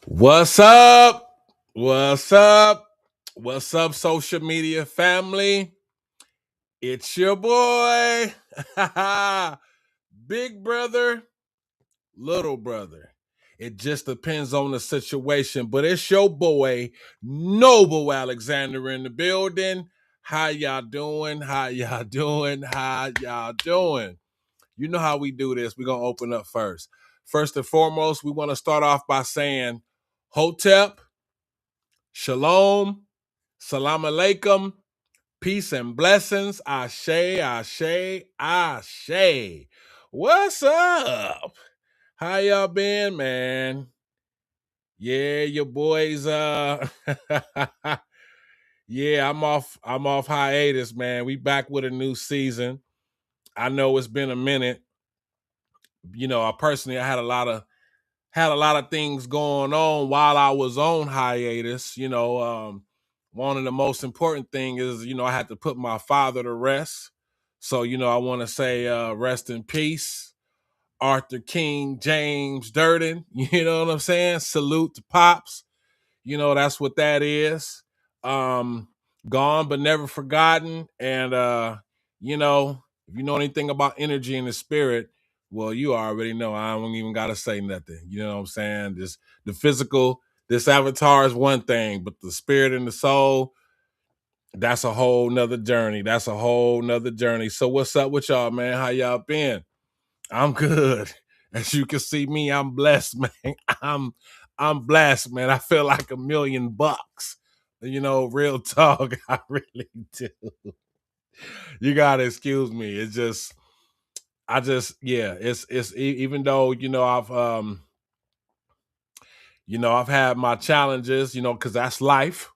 What's up? What's up? What's up, social media family? It's your boy, big brother, little brother. It just depends on the situation, but it's your boy, Noble Alexander in the building. How y'all doing? How y'all doing? How y'all doing? You know how we do this. We're going to open up first. First and foremost, we want to start off by saying, Hotep, Shalom, Salam Alaikum, peace and blessings. Ashe, Ashe, Ashe. What's up? How y'all been, man? Yeah, your boys yeah, I'm off hiatus, man. We back with a new season. I know it's been a minute. I had a lot of things going on while I was on hiatus. One of the most important thing is, I had to put my father to rest. So, I want to say rest in peace, Arthur King James Durden. You know what I'm saying? Salute to Pops. That's what that is. Um, Gone but never forgotten. And if you know anything about energy and the spirit, well, you already know. I don't even gotta say nothing. You know what I'm saying? This the physical, this avatar is one thing, but the spirit and the soul, that's a whole nother journey. That's a whole nother journey. So what's up with y'all, man? How y'all been? I'm good. As you can see me, I'm blessed, man. I'm blessed, man. I feel like $1,000,000. Real talk. I really do. You gotta excuse me. Even though, I've had my challenges, because that's life,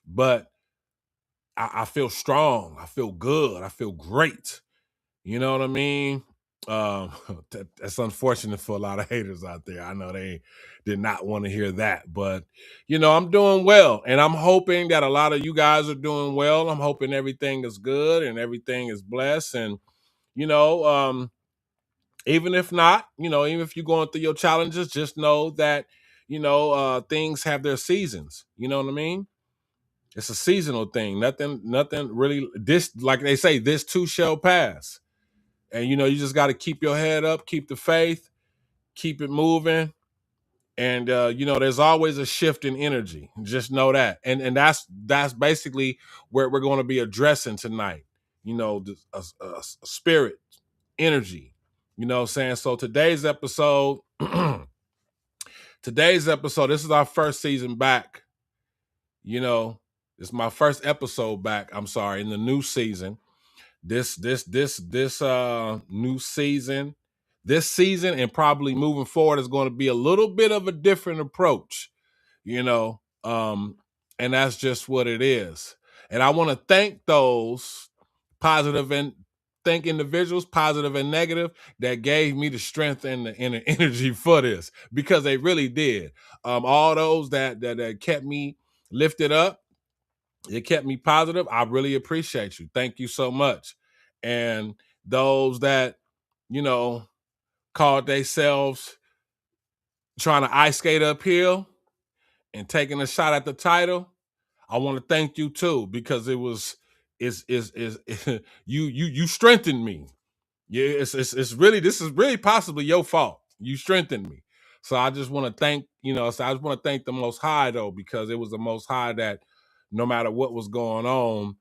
but I feel strong. I feel good. I feel great. You know what I mean? Um, that's unfortunate for a lot of haters out there. I know they did not want to hear that, but I'm doing well, and I'm hoping that a lot of you guys are doing well. I'm hoping everything is good and everything is blessed, and you know, um, even if not, even if you're going through your challenges, just know that things have their seasons. You know what I mean? It's a seasonal thing. Nothing really. This, like they say, this too shall pass. And you just got to keep your head up, keep the faith, keep it moving. And there's always a shift in energy. Just know that. And that's basically where we're going to be addressing tonight. A spirit, energy. You know what I'm saying? So today's episode, this is our first season back. It's my first episode back. I'm sorry, in the new season. This new season, this season and probably moving forward is going to be a little bit of a different approach, you know. And that's just what it is. And I want to thank those positive and thank individuals, positive and negative, that gave me the strength and the energy for this, because they really did. All those that kept me lifted up, it kept me positive. I really appreciate you. Thank you so much. And those that, you know, called themselves trying to ice skate uphill and taking a shot at the title, I want to thank you too, because is you strengthened me. Yeah, it's really, this is really possibly your fault. You strengthened me. So I just want to thank the Most High though, because it was the Most High that, no matter what was going on,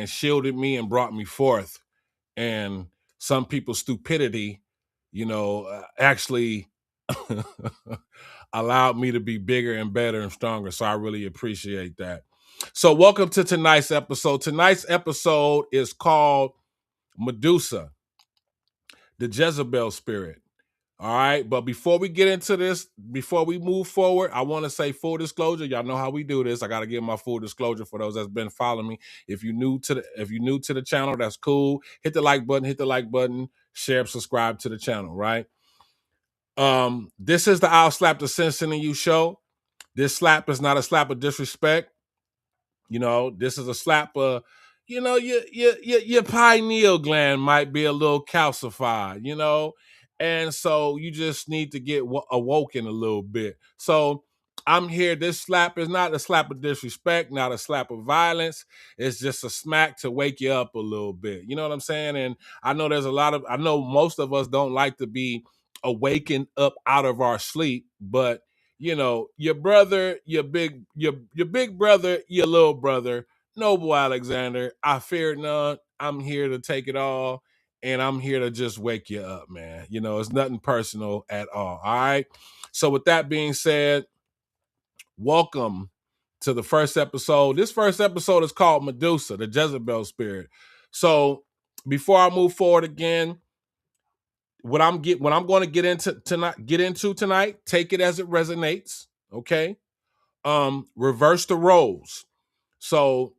shielded me and brought me forth. And some people's stupidity, actually allowed me to be bigger and better and stronger. So I really appreciate that. So welcome to tonight's episode. Tonight's episode is called Medusa, the Jezebel spirit. All right. But before we get into this, before we move forward, I want to say full disclosure. Y'all know how we do this. I got to give my full disclosure for those that's been following me. If you're new to the channel, that's cool. Hit the like button, share, subscribe to the channel, right? This is the I'll Slap the Sense in You show. This slap is not a slap of disrespect. This is a slap of, your pineal gland might be a little calcified, And so you just need to get awoken a little bit. So I'm here. This slap is not a slap of disrespect, not a slap of violence. It's just a smack to wake you up a little bit. You know what I'm saying? And I know I know most of us don't like to be awakened up out of our sleep, but you know, your brother, your big brother, your little brother, Noble Alexander, I fear none. I'm here to take it all, and I'm here to just wake you up, man. You know, it's nothing personal at all. All right. So with that being said, welcome to the first episode. This first episode is called Medusa, the Jezebel spirit. So before I move forward again, what I'm going to get into tonight, take it as it resonates. Okay. Reverse the roles. So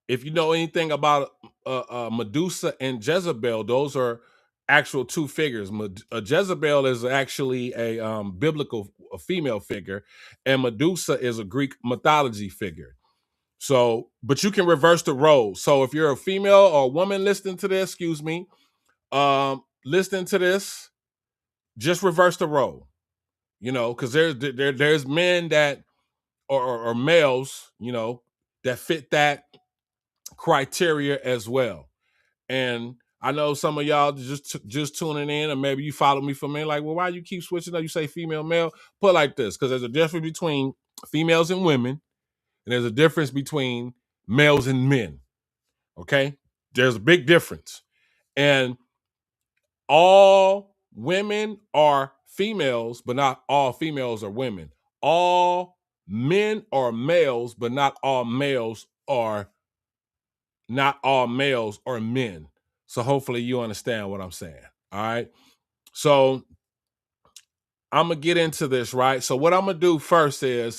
if you know anything about Medusa and Jezebel, those are actual two figures. Jezebel is actually a biblical female figure, and Medusa is a Greek mythology figure. So, but you can reverse the roles. So if you're a female or a woman listening to this, listening to this, just reverse the role. You know, because there's men that or males, you know, that fit that criteria as well. And I know some of y'all just tuning in, or maybe you follow me for me, like, well, why you keep switching up? You say female, male. Put it like this, because there's a difference between females and women, and there's a difference between males and men. Okay, there's a big difference, and all women are females, but not all females are women. All men are males, but not all males are men. So hopefully you understand what I'm saying. All right. So I'm going to get into this, right? So what I'm going to do first I'm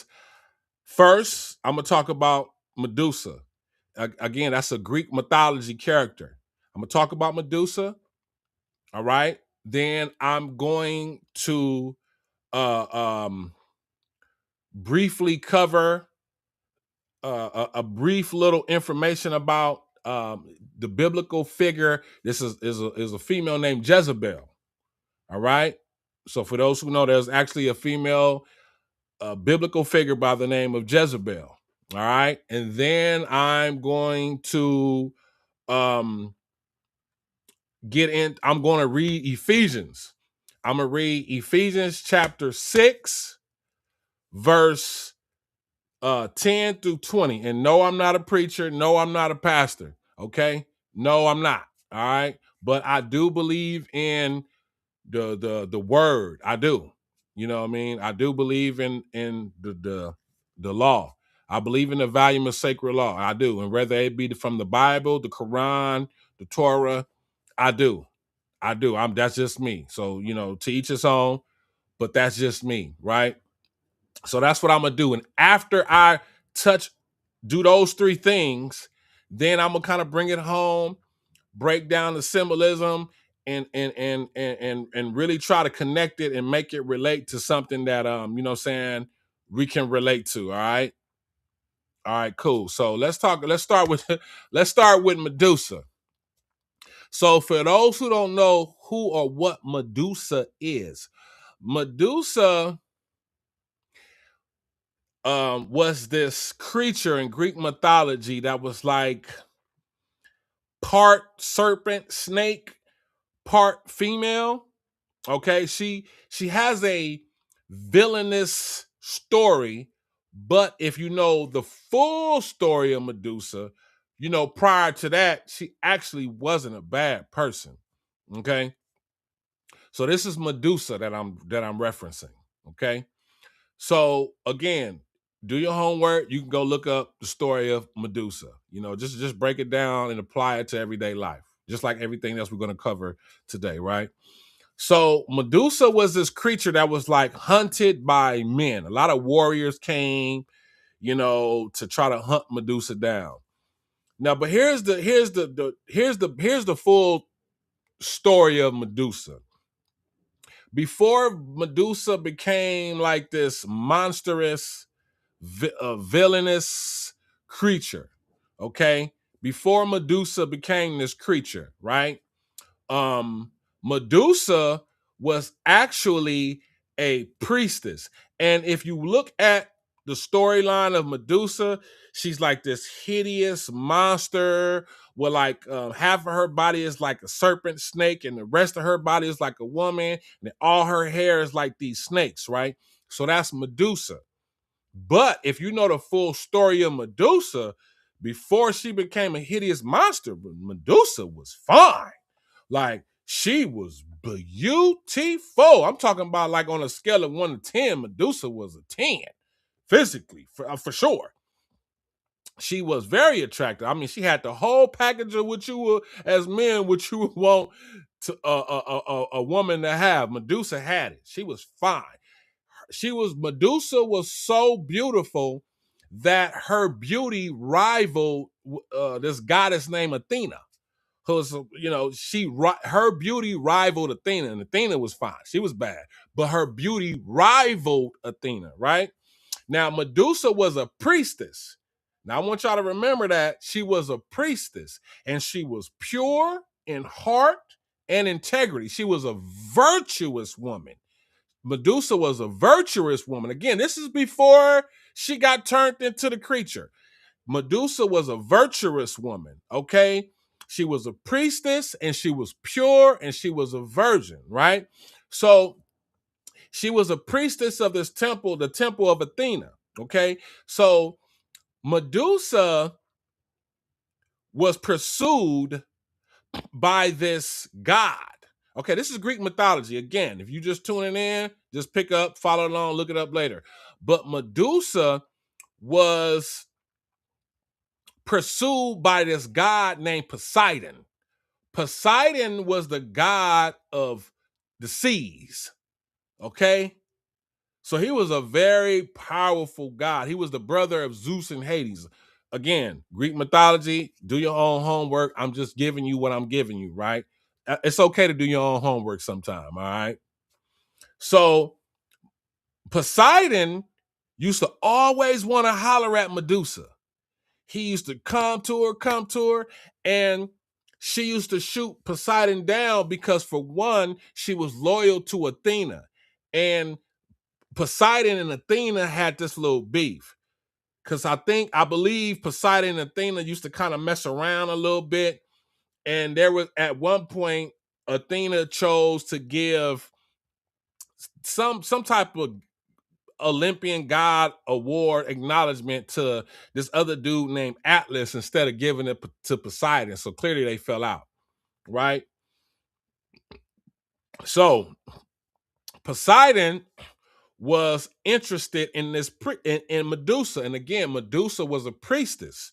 going to talk about Medusa. Again, that's a Greek mythology character. I'm going to talk about Medusa. All right. Then I'm going to briefly cover a brief little information about the biblical figure. This is a female named Jezebel. All right. So for those who know, there's actually a female biblical figure by the name of Jezebel. All right. And then I'm going to I'm going to read Ephesians. I'm going to read Ephesians chapter 6, verse 10 through 20. And no, I'm not a preacher. No, I'm not a pastor. Okay. No, I'm not. All right. But I do believe in the word. I do. You know what I mean? I do believe in the law. I believe in the volume of sacred law. I do. And whether it be from the Bible, the Quran, the Torah, I do. That's just me. So, you know, to each his own, but that's just me, right? So that's what I'm gonna do. And after I do those three things, then I'm gonna kind of bring it home, break down the symbolism, and really try to connect it and make it relate to something that you know what I'm saying, we can relate to. All right. All right, cool. So let's start with Medusa. So for those who don't know who or what Medusa is, Medusa was this creature in Greek mythology that was like part serpent, snake, part female. Okay, she has a villainous story, but if you know the full story of Medusa, you know prior to that she actually wasn't a bad person. Okay, so this is Medusa that I'm referencing. Okay, so again, do your homework. You can go look up the story of Medusa. You know, just break it down and apply it to everyday life, just like everything else we're going to cover today, right? So Medusa was this creature that was like hunted by men. A lot of warriors came, you know, to try to hunt Medusa down. Now, but here's the full story of Medusa. Before Medusa became like this monstrous, villainous creature, okay? Before Medusa became this creature, right? Medusa was actually a priestess. And if you look at the storyline of Medusa, she's like this hideous monster where like half of her body is like a serpent snake and the rest of her body is like a woman, and all her hair is like these snakes, right? So that's Medusa. But if you know the full story of Medusa, before she became a hideous monster, Medusa was fine. Like, she was beautiful. I'm talking about like on a scale of 1 to 10, Medusa was a 10 physically, for sure. She was very attractive. I mean, she had the whole package of what you would, as men, what you would want to a woman to have. Medusa had it. She was fine. Medusa was so beautiful that her beauty rivaled this goddess named Athena. Because her beauty rivaled Athena, and Athena was fine. She was bad, but her beauty rivaled Athena, right? Now, Medusa was a priestess. Now, I want y'all to remember that she was a priestess, and she was pure in heart and integrity. She was a virtuous woman. Medusa was a virtuous woman. Again, this is before she got turned into the creature. Medusa was a virtuous woman, okay? She was a priestess and she was pure and she was a virgin, right? So she was a priestess of this temple, the temple of Athena, okay? So Medusa was pursued by this god. Okay, this is Greek mythology. Again, if you just tuning in, just pick up, follow along, look it up later. But Medusa was pursued by this god named Poseidon. Poseidon was the god of the seas. Okay? So he was a very powerful god. He was the brother of Zeus and Hades. Again, Greek mythology, do your own homework. I'm just giving you what I'm giving you, right? It's okay to do your own homework sometime, all right? So Poseidon used to always want to holler at Medusa. He used to come to her, and she used to shoot Poseidon down because, for one, she was loyal to Athena. And Poseidon and Athena had this little beef. Because I believe Poseidon and Athena used to kind of mess around a little bit. And there was, at one point, Athena chose to give some type of Olympian god award acknowledgement to this other dude named Atlas instead of giving it to Poseidon. So clearly they fell out, right? So Poseidon was interested in this in Medusa, and again, Medusa was a priestess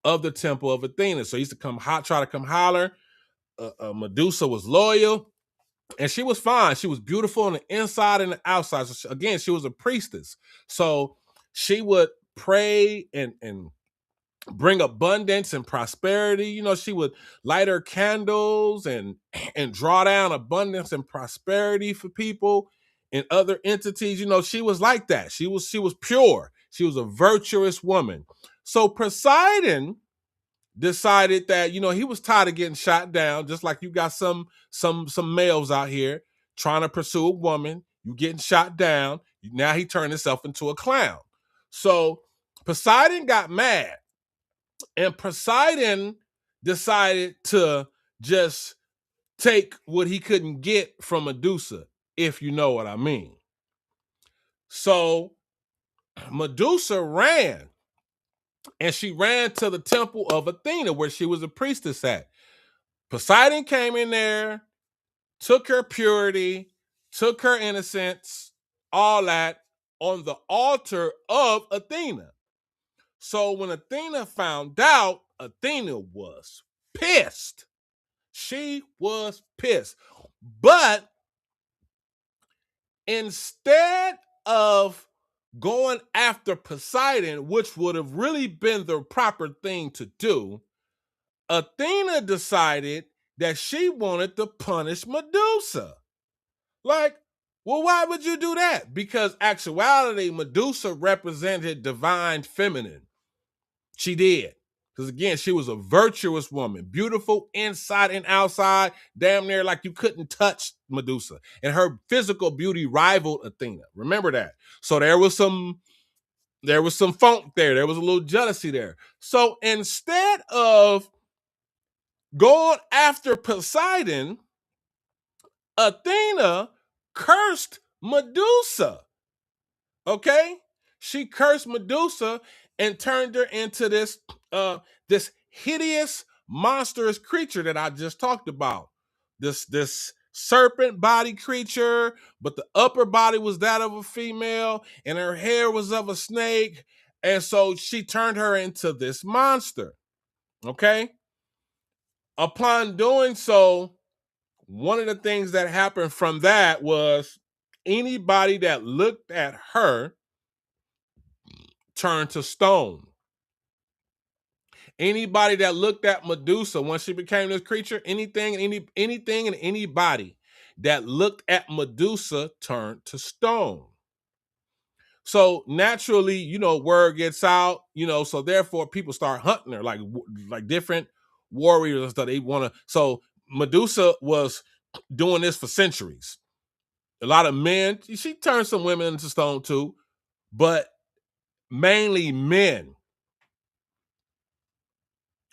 of the temple of Athena. So he used to try to come holler. Medusa was loyal, and she was fine. She was beautiful on the inside and the outside. So again, she was a priestess. So she would pray and bring abundance and prosperity. You know, she would light her candles and draw down abundance and prosperity for people and other entities. You know, she was like that. She was pure. She was a virtuous woman. So Poseidon decided that, you know, he was tired of getting shot down, just like you got some males out here trying to pursue a woman. You getting shot down. Now he turned himself into a clown. So Poseidon got mad, and Poseidon decided to just take what he couldn't get from Medusa, if you know what I mean. So Medusa ran, and she ran to the temple of Athena, where she was a priestess at. Poseidon came in there, took her purity, took her innocence, all that, on the altar of Athena. So when Athena found out, Athena was pissed. She was pissed. But instead of going after Poseidon, which would have really been the proper thing to do, Athena decided that she wanted to punish Medusa. Like, well, why would you do that? Because actuality, Medusa represented divine feminine. She did. Because again, she was a virtuous woman, beautiful inside and outside, damn near like you couldn't touch Medusa. And her physical beauty rivaled Athena. Remember that. So there was some funk there. There was a little jealousy there. So instead of going after Poseidon, Athena cursed Medusa. Okay? She cursed Medusa and turned her into this hideous, monstrous creature that I just talked about. This serpent body creature, but the upper body was that of a female, and her hair was of a snake. And so she turned her into this monster. Okay? Upon doing so, one of the things that happened from that was anybody that looked at her turned to stone. Anybody that looked at Medusa once she became this creature, anything and anybody that looked at Medusa turned to stone. So naturally, word gets out, so therefore people start hunting her like different warriors and stuff. They want to. So Medusa was doing this for centuries. A lot of men, she turned some women into stone too, but mainly men.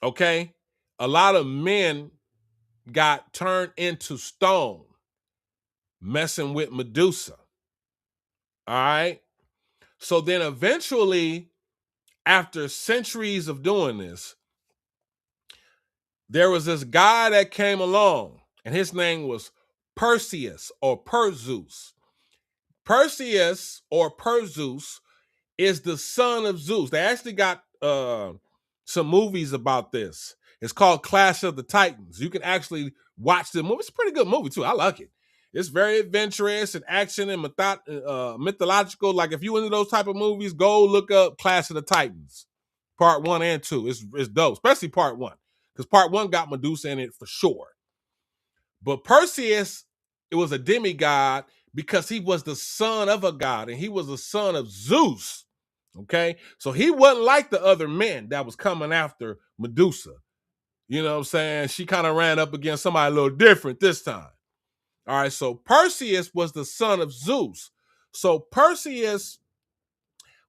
Okay? A lot of men got turned into stone messing with Medusa. All right? So then eventually, after centuries of doing this, there was this guy that came along, and his name was Perseus or Perseus. Perseus or Perseus is the son of Zeus. They actually got some movies about this. It's called Clash of the Titans. You can actually watch the movie. It's a pretty good movie too. I like it. It's very adventurous and action and mythological. Like if you into those type of movies, go look up Clash of the Titans, part 1 and 2. It's dope, especially part 1, because part 1 got Medusa in it for sure. But Perseus, it was a demigod because he was the son of a god, and he was the son of Zeus. Okay, so he wasn't like the other men that was coming after Medusa. You know what I'm saying? She kind of ran up against somebody a little different this time. All right, so Perseus was the son of Zeus. So Perseus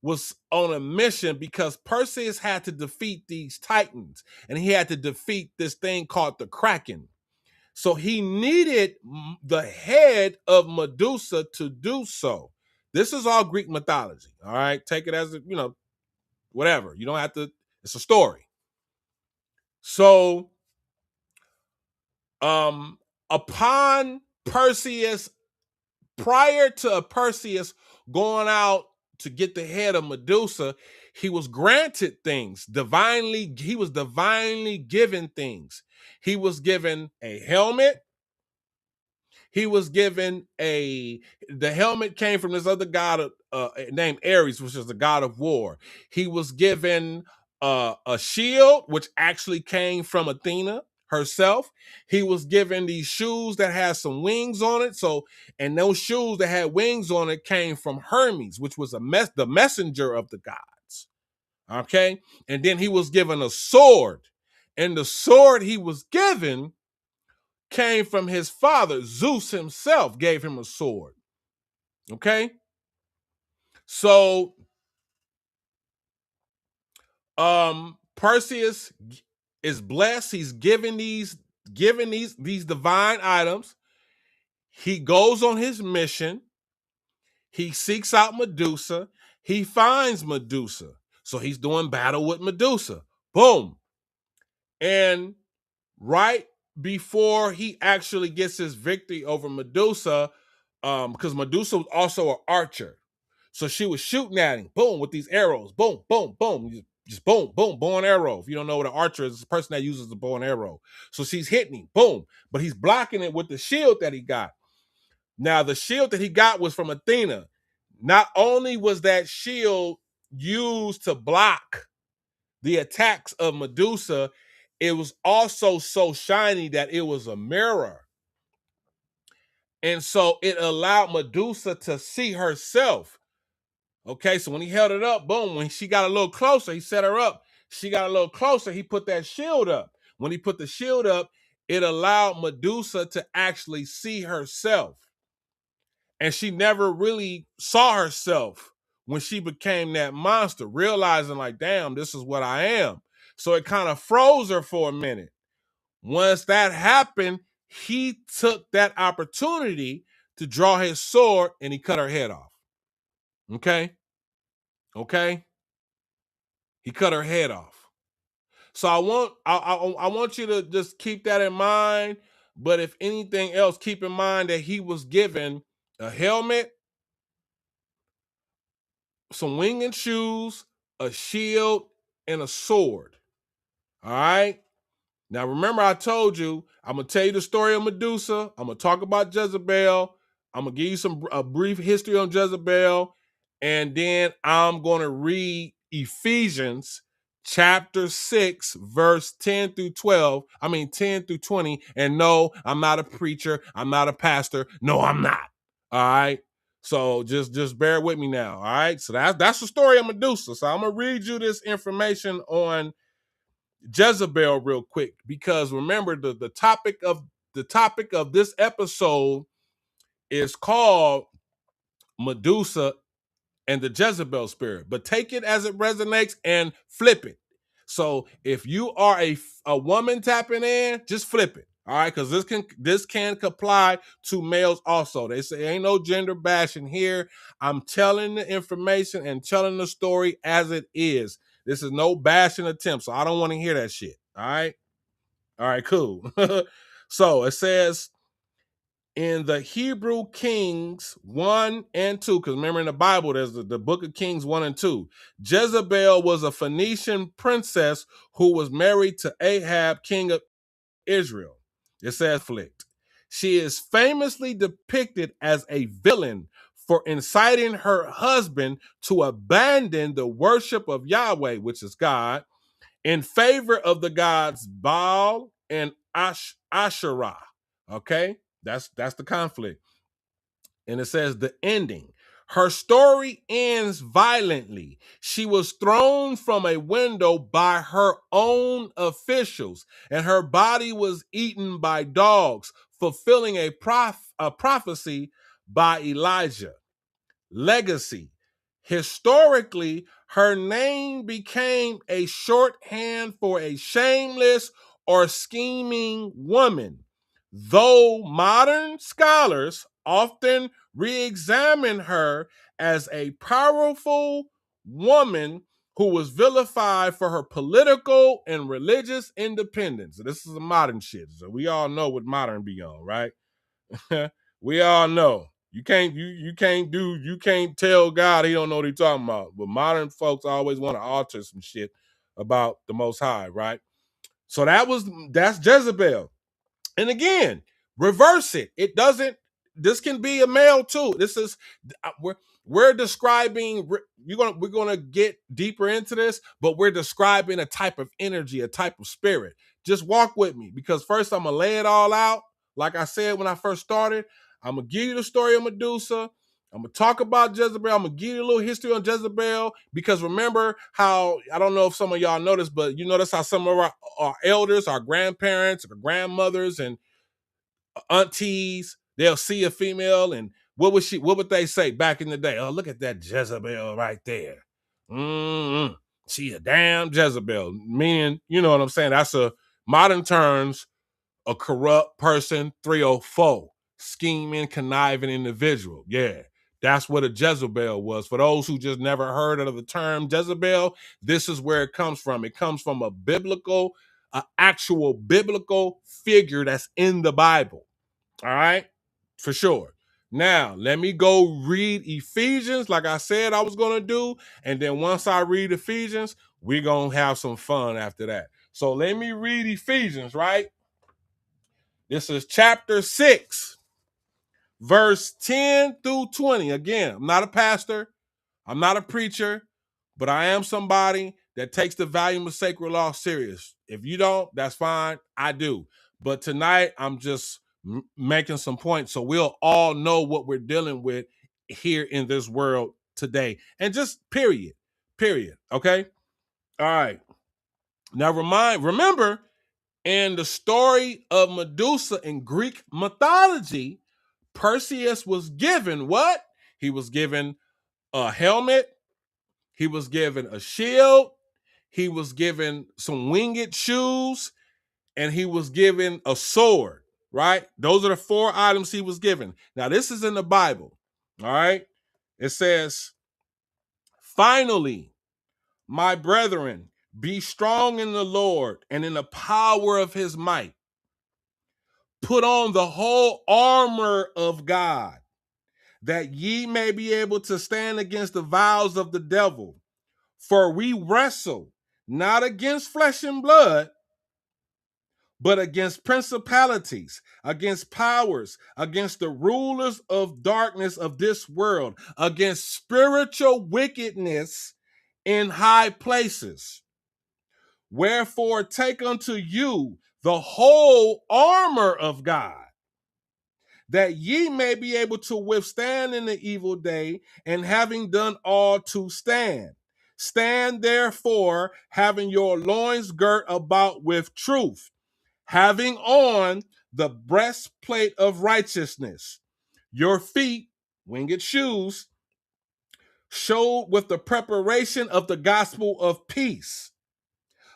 was on a mission because Perseus had to defeat these titans, and he had to defeat this thing called the Kraken. So he needed the head of Medusa to do so. This is all Greek mythology. All right, take it as whatever. You don't have to. It's a story. So, upon Perseus, prior to Perseus going out to get the head of Medusa, he was granted things divinely. He was divinely given things. He was given a helmet. He was given the helmet came from this other god named Ares, which is the god of war. He was given a shield, which actually came from Athena herself. He was given these shoes that had some wings on it. And those shoes that had wings on it came from Hermes, which was the messenger of the gods. Okay. And then he was given a sword. And the sword he was given came from his father. Zeus himself gave him a sword. Okay? So Perseus is blessed. He's given these divine items. He goes on his mission. He seeks out Medusa. He finds Medusa. So he's doing battle with Medusa. Boom. And right before he actually gets his victory over Medusa, because Medusa was also an archer. So she was shooting at him, boom, with these arrows, boom, boom, boom, just boom, boom, bow and arrow. If you don't know what an archer is, it's a person that uses the bow and arrow. So she's hitting him, boom, but he's blocking it with the shield that he got. Now, the shield that he got was from Athena. Not only was that shield used to block the attacks of Medusa, it was also so shiny that it was a mirror. And so it allowed Medusa to see herself. Okay, so when he held it up, boom, when she got a little closer, he set her up. she got a little closer, he put that shield up. When he put the shield up, it allowed Medusa to actually see herself. And she never really saw herself when she became that monster, realizing like, damn, this is what I am. So it kind of froze her for a minute. Once that happened, he took that opportunity to draw his sword and he cut her head off. Okay? Okay? He cut her head off. So I want you to just keep that in mind. But if anything else, keep in mind that he was given a helmet, some winged shoes, a shield, and a sword. All right. Now, remember, I told you, I'm going to tell you the story of Medusa. I'm going to talk about Jezebel. I'm going to give you a brief history on Jezebel. And then I'm going to read Ephesians chapter 6, verse 10 through 12. I mean, 10 through 20. And no, I'm not a preacher. I'm not a pastor. No, I'm not. All right. So just bear with me now. All right. So that's the story of Medusa. So I'm going to read you this information on Jezebel real quick, because remember the topic of this episode is called Medusa and the Jezebel spirit, but take it as it resonates and flip it. So if you are a woman tapping in, just flip it. All right, because this can apply to males also. They say ain't no gender bashing here. I'm telling the information and telling the story as it is. This is no bashing attempt, so I don't want to hear that shit. All right. All right, cool. So it says in the Hebrew Kings 1 and 2, because remember in the Bible, there's the book of Kings 1 and 2. Jezebel was a Phoenician princess who was married to Ahab, king of Israel. It says flicked. She is famously depicted as a villain for inciting her husband to abandon the worship of Yahweh, which is God, in favor of the gods Baal and Asherah. Okay, that's the conflict. And it says the ending. Her story ends violently. She was thrown from a window by her own officials, and her body was eaten by dogs, fulfilling a prophecy by Elijah. Legacy. Historically, her name became a shorthand for a shameless or scheming woman, though modern scholars often re-examine her as a powerful woman who was vilified for her political and religious independence. This is a modern shit, so we all know what modern be on, right? We all know. You can't tell God he don't know what he's talking about. But modern folks always want to alter some shit about the Most High, right? So that's Jezebel. And again, reverse it. It doesn't. This can be a male too. This is we're describing. We're gonna get deeper into this, but we're describing a type of energy, a type of spirit. Just walk with me, because first I'm gonna lay it all out. Like I said when I first started, I'm gonna give you the story of Medusa. I'm gonna talk about Jezebel. I'm gonna give you a little history on Jezebel, because remember how, I don't know if some of y'all noticed, but you notice how some of our elders, our grandparents, our grandmothers, and aunties, they'll see a female, and what would they say back in the day? Oh, look at that Jezebel right there. Mm-hmm. She a damn Jezebel. Meaning, you know what I'm saying? That's a modern terms, a corrupt person, 304, scheming, conniving individual. Yeah. That's what a Jezebel was. For those who just never heard of the term Jezebel, this is where it comes from. It comes from actual biblical figure that's in the Bible. All right, for sure. Now, let me go read Ephesians like I said I was going to do. And then once I read Ephesians, we're going to have some fun after that. So let me read Ephesians, right? This is chapter 6, verse 10 through 20. Again, I'm not a pastor. I'm not a preacher, but I am somebody that takes the volume of sacred law serious. If you don't, that's fine. I do. But tonight, I'm just making some points so we'll all know what we're dealing with here in this world today. And just period. Okay? All right. Now remember, in the story of Medusa in Greek mythology, Perseus was given what? He was given a helmet, he was given a shield, he was given some winged shoes, and he was given a sword, right? Those are the 4 items he was given. Now, this is in the Bible, all right? It says, finally, my brethren, be strong in the Lord and in the power of his might. Put on the whole armor of God, that ye may be able to stand against the wiles of the devil. For we wrestle not against flesh and blood, but against principalities, against powers, against the rulers of darkness of this world, against spiritual wickedness in high places. Wherefore, take unto you the whole armor of God, that ye may be able to withstand in the evil day, and having done all to stand. Stand therefore, having your loins girt about with truth, having on the breastplate of righteousness, your feet, winged shoes, showed with the preparation of the gospel of peace.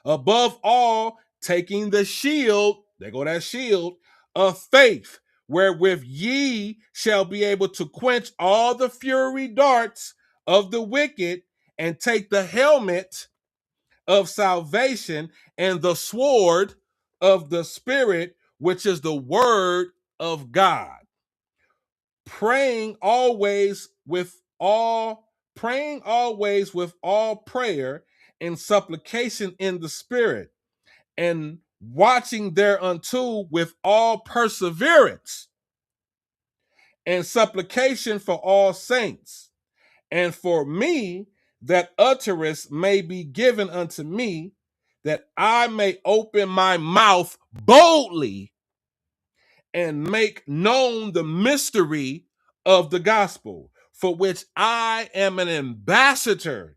Above all, taking the shield, there go that shield, of faith, wherewith ye shall be able to quench all the fiery darts of the wicked, and take the helmet of salvation and the sword of the Spirit, which is the word of God. Praying always with all prayer and supplication in the Spirit, and watching thereunto with all perseverance and supplication for all saints, and for me, that utterance may be given unto me, that I may open my mouth boldly and make known the mystery of the gospel, for which I am an ambassador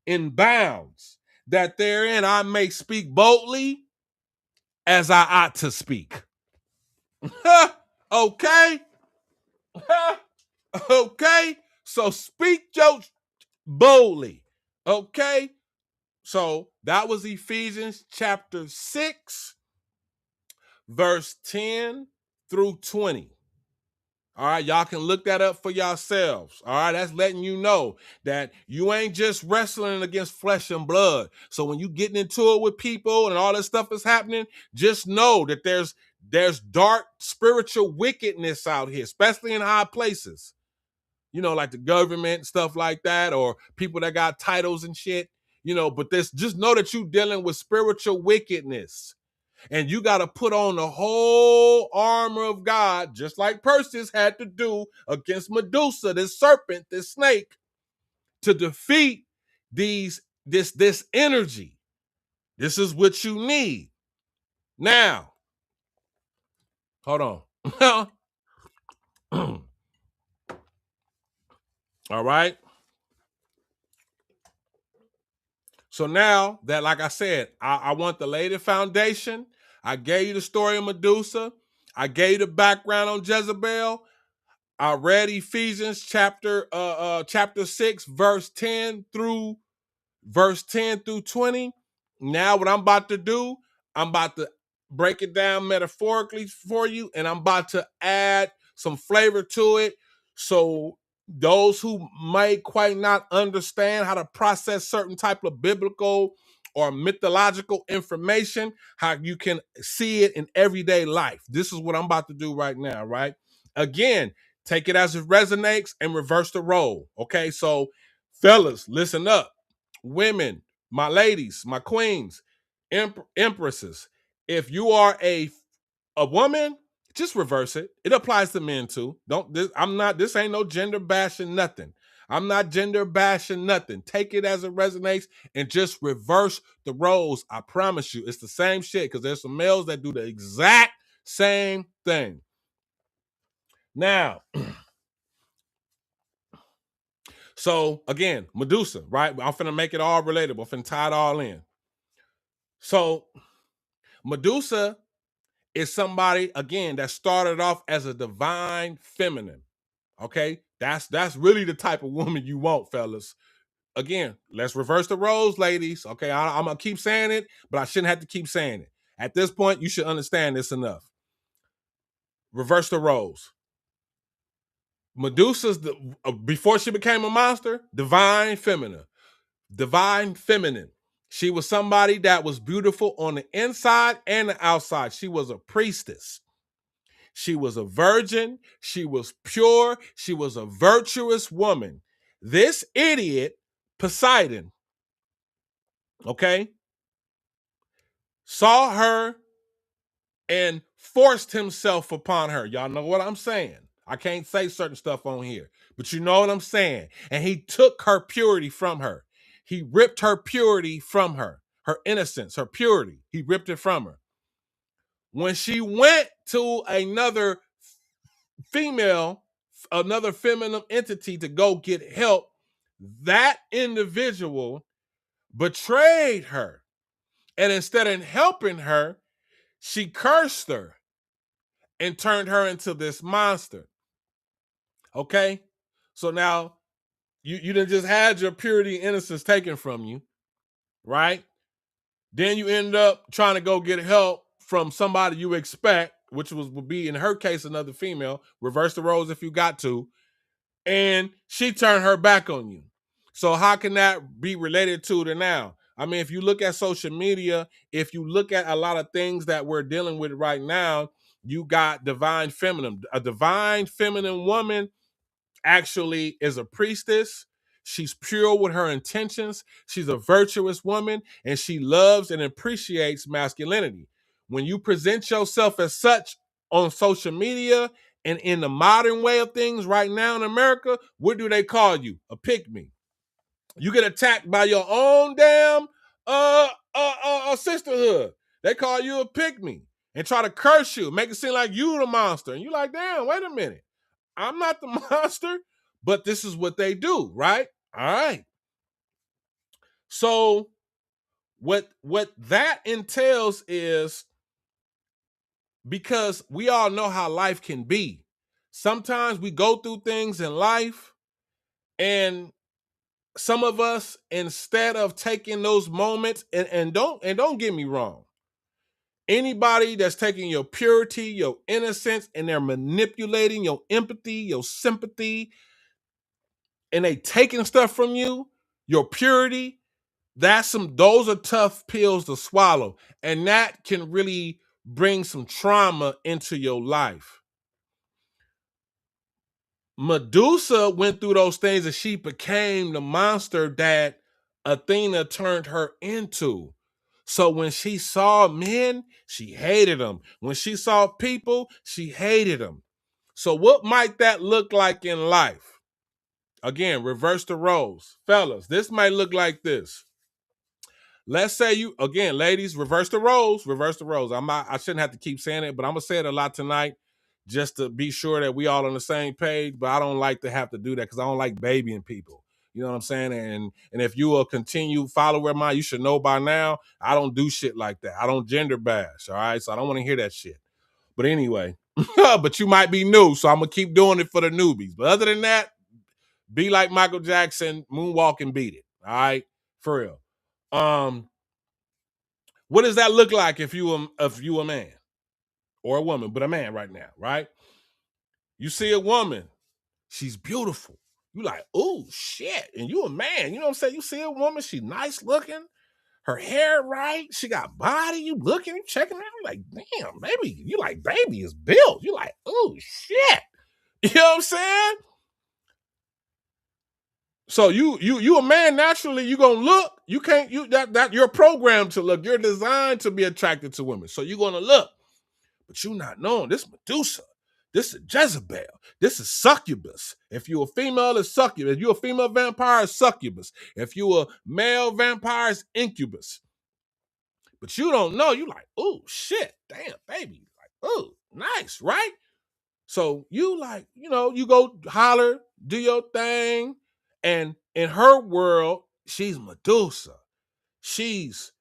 in bounds, that therein I may speak boldly as I ought to speak. Okay? Okay? So speak your boldly. Okay? So that was Ephesians chapter 6, verse 10 through 20. All right, y'all can look that up for yourselves. All right, that's letting you know that you ain't just wrestling against flesh and blood. So when you getting into it with people and all this stuff is happening, just know that there's dark spiritual wickedness out here, especially in high places. You know, like the government, stuff like that, or people that got titles and shit. You know, but just know that you dealing with spiritual wickedness. And you got to put on the whole armor of God, just like Perseus had to do against Medusa, this serpent, this snake, to defeat this energy. This is what you need. Now, hold on. All right. So now that, like I said, I want the lady foundation. I gave you the story of Medusa. I gave you the background on Jezebel. I read Ephesians chapter 6, verse 10 through 20. Now what I'm about to do, I'm about to break it down metaphorically for you, and I'm about to add some flavor to it. So those who might quite not understand how to process certain type of biblical or mythological information, how you can see it in everyday life. This is what I'm about to do right now, right? Again, take it as it resonates and reverse the role. Okay, so fellas, listen up. Women, my ladies, my queens, empresses, if you are a woman, just reverse it. It applies to men too. This ain't no gender bashing nothing. I'm not gender bashing nothing. Take it as it resonates and just reverse the roles. I promise you, it's the same shit, because there's some males that do the exact same thing. Now, so again, Medusa, right? I'm finna make it all relatable. I'm finna tie it all in. So Medusa is somebody, again, that started off as a divine feminine. Okay, that's really the type of woman you want, fellas. Again, let's reverse the roles, ladies. Okay, I'm gonna keep saying it, but I shouldn't have to keep saying it. At this point, you should understand this enough. Reverse the roles. Medusa's before she became a monster, divine feminine. Divine feminine. She was somebody that was beautiful on the inside and the outside. She was a priestess. She was a virgin. She was pure. She was a virtuous woman. This idiot, Poseidon, okay, saw her and forced himself upon her. Y'all know what I'm saying. I can't say certain stuff on here, but you know what I'm saying. And he took her purity from her. He ripped her purity from her, her innocence, her purity. He ripped it from her. When she went to another female, another feminine entity to go get help, that individual betrayed her. And instead of helping her, she cursed her and turned her into this monster. Okay? So now you done just had your purity and innocence taken from you, right? Then you end up trying to go get help from somebody you expect, which would be in her case another female. Reverse the roles if you got to. And she turned her back on you. So how can that be related to the now? I mean, if you look at social media, if you look at a lot of things that we're dealing with right now, you got divine feminine. A divine feminine woman actually is a priestess. She's pure with her intentions. She's a virtuous woman, and she loves and appreciates masculinity. When you present yourself as such on social media and in the modern way of things right now in America, what do they call you? A pick-me. You get attacked by your own damn sisterhood. They call you a pick-me and try to curse you, make it seem like you the monster. And you're like, damn, wait a minute. I'm not the monster, but this is what they do, right? All right. So what that entails is, because we all know how life can be. Sometimes we go through things in life, and some of us, instead of taking those moments, and don't get me wrong, anybody that's taking your purity, your innocence, and they're manipulating your empathy, your sympathy, and they taking stuff from you, your purity, those are tough pills to swallow. And that can really bring some trauma into your life. Medusa went through those things and she became the monster that Athena turned her into. So when she saw men, she hated them. When she saw people, she hated them. So what might that look like in life? Again, reverse the roles. Fellas, this might look like this. Let's say you, again, ladies, reverse the roles. Reverse the roles. I shouldn't have to keep saying it, but I'm gonna say it a lot tonight just to be sure that we all on the same page. But I don't like to have to do that because I don't like babying people. You know what I'm saying? And if you a continued follower of mine, you should know by now, I don't do shit like that. I don't gender bash. All right. So I don't want to hear that shit. But anyway, but you might be new, so I'm gonna keep doing it for the newbies. But other than that, be like Michael Jackson, moonwalk and beat it. All right, for real. What does that look like if you a man or a woman, but a man right now, right? You see a woman, she's beautiful. You like, oh shit, and you a man. You know what I'm saying? You see a woman, she nice looking, her hair right, she got body. You looking, you checking out, like, damn, baby. You like, baby is built. You like, oh shit. You know what I'm saying? So you a man, naturally you gonna look. You can't, that you're programmed to look. You're designed to be attracted to women. So you're gonna look, but you not knowing this Medusa, this is Jezebel, this is succubus. If you a female, it's succubus. If you a female vampire, it's succubus. If you a male vampire, it's incubus. But you don't know. You like, oh shit, damn baby, like, oh nice, right? So you like, you go holler, do your thing. And in her world, she's Medusa. She's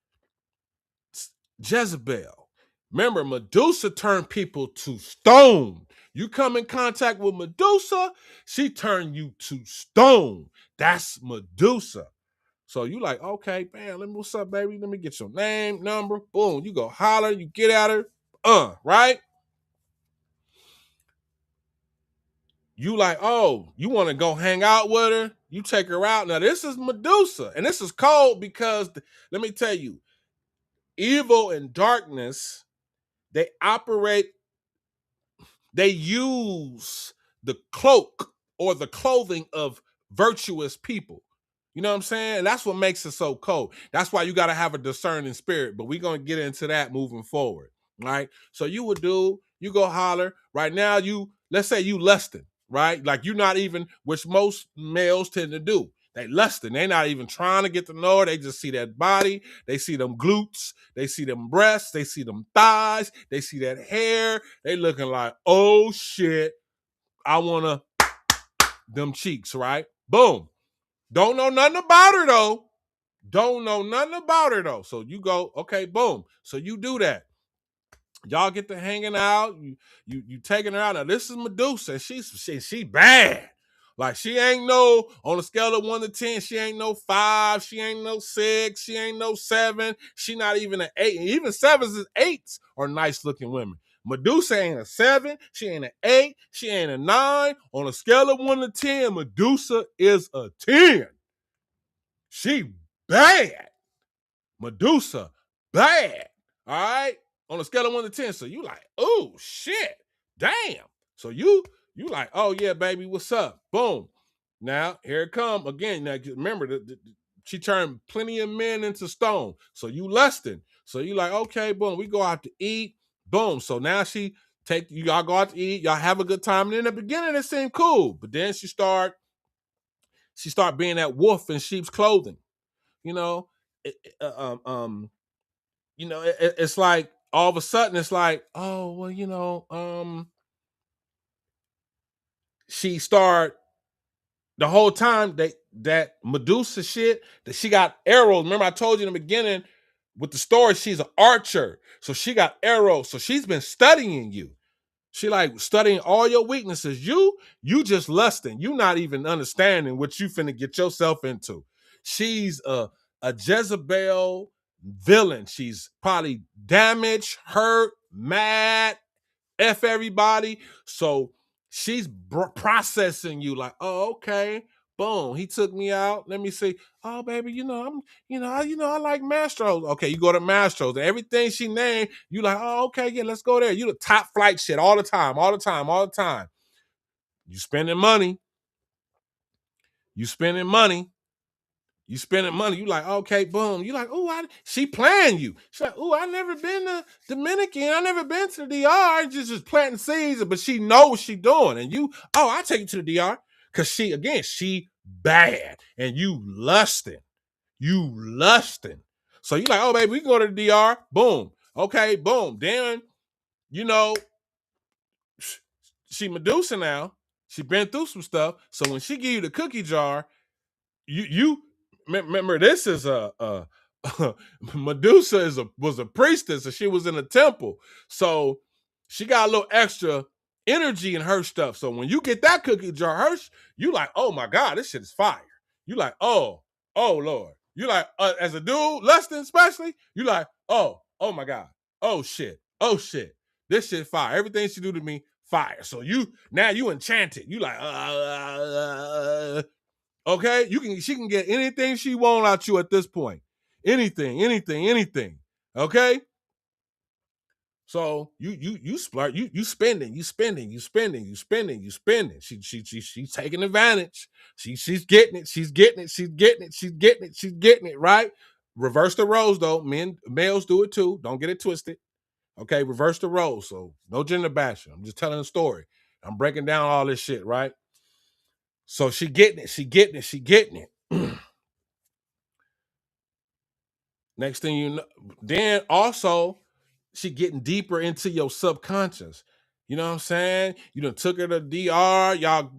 Jezebel. Remember, Medusa turned people to stone. You come in contact with Medusa, she turned you to stone. That's Medusa. So you like, okay, bam, what's up, baby? Let me get your name, number, boom. You go holler, you get at her, right? You like, oh, you want to go hang out with her? You take her out. Now, this is Medusa, and this is cold because, let me tell you, evil and darkness, they operate, they use the cloak or the clothing of virtuous people. You know what I'm saying? That's what makes it so cold. That's why you got to have a discerning spirit. But we're going to get into that moving forward. Right? So you would do, you go holler. Right now, let's say you lusting, right? Like you're not even, which most males tend to do. They lusting. They not even trying to get to know her. They just see that body. They see them glutes. They see them breasts. They see them thighs. They see that hair. They looking like, oh shit, I want to them cheeks, right? Boom. Don't know nothing about her though. Don't know nothing about her though. So you go, okay, boom. So you do that. Y'all get to hanging out. You taking her out. Now this is Medusa. She bad. Like she ain't no, on a scale of 1 to 10, she ain't no 5, she ain't no 6, she ain't no 7, she not even an 8. And even 7s and 8s are nice looking women. Medusa ain't a 7, she ain't an 8, she ain't a 9. On a scale of 1 to 10, Medusa is a 10. She bad. Medusa, bad. All right? On a scale of 1 to 10. So you like, oh shit. Damn. So you like, oh yeah, baby, what's up? Boom. Now, here it come. Again, now remember, she turned plenty of men into stone. So you lusting. So you like, okay, boom, we go out to eat. Boom. So now y'all go out to eat, y'all have a good time. And in the beginning, it seemed cool. But then she start being that wolf in sheep's clothing. You know, it's like all of a sudden it's like, oh well, she start the whole time that Medusa shit that she got arrows. Remember, I told you in the beginning with the story, she's an archer, so she got arrows. So she's been studying you. She like studying all your weaknesses. You just lusting. You not even understanding what you finna get yourself into. She's a Jezebel villain. She's probably damaged, hurt, mad, F everybody. So she's processing you like, oh, okay. Boom. He took me out. Let me see. Oh, baby, I like Mastro's. Okay, you go to Mastro's. And everything she named, you like, oh, okay, yeah, let's go there. You the top flight shit all the time, all the time, all the time. You spending money. You spending money. You spending money. You like, okay, boom. You like, oh, she playing you. She's like, oh, I never been to Dominican. I never been to the DR. Just planting seeds, but she knows what she doing. And you, oh, I'll take you to the DR. Cause she bad. And you lusting. You lusting. So you like, oh, baby, we can go to the DR. Boom. Okay, boom. Then, she Medusa now. She been through some stuff. So when she give you the cookie jar, you remember this is a Medusa was a priestess and she was in a temple, so she got a little extra energy in her stuff. So when you get that cookie jar, you like, oh my god, this shit is fire. You like, oh lord. You like, as a dude, lusting especially, you like, oh my god, oh shit, this shit fire. Everything she do to me, fire. So you enchanted. You like, okay, she can get anything she want out you at this point. Anything. Okay? So you splurt, you spending. She's taking advantage. She's getting it, right? Reverse the roles though. Males do it too. Don't get it twisted. Okay, reverse the roles. So no gender bashing. I'm just telling a story. I'm breaking down all this shit, right? So she getting it. Next thing you know, then also she getting deeper into your subconscious. You know what I'm saying? You done took her to DR. Y'all,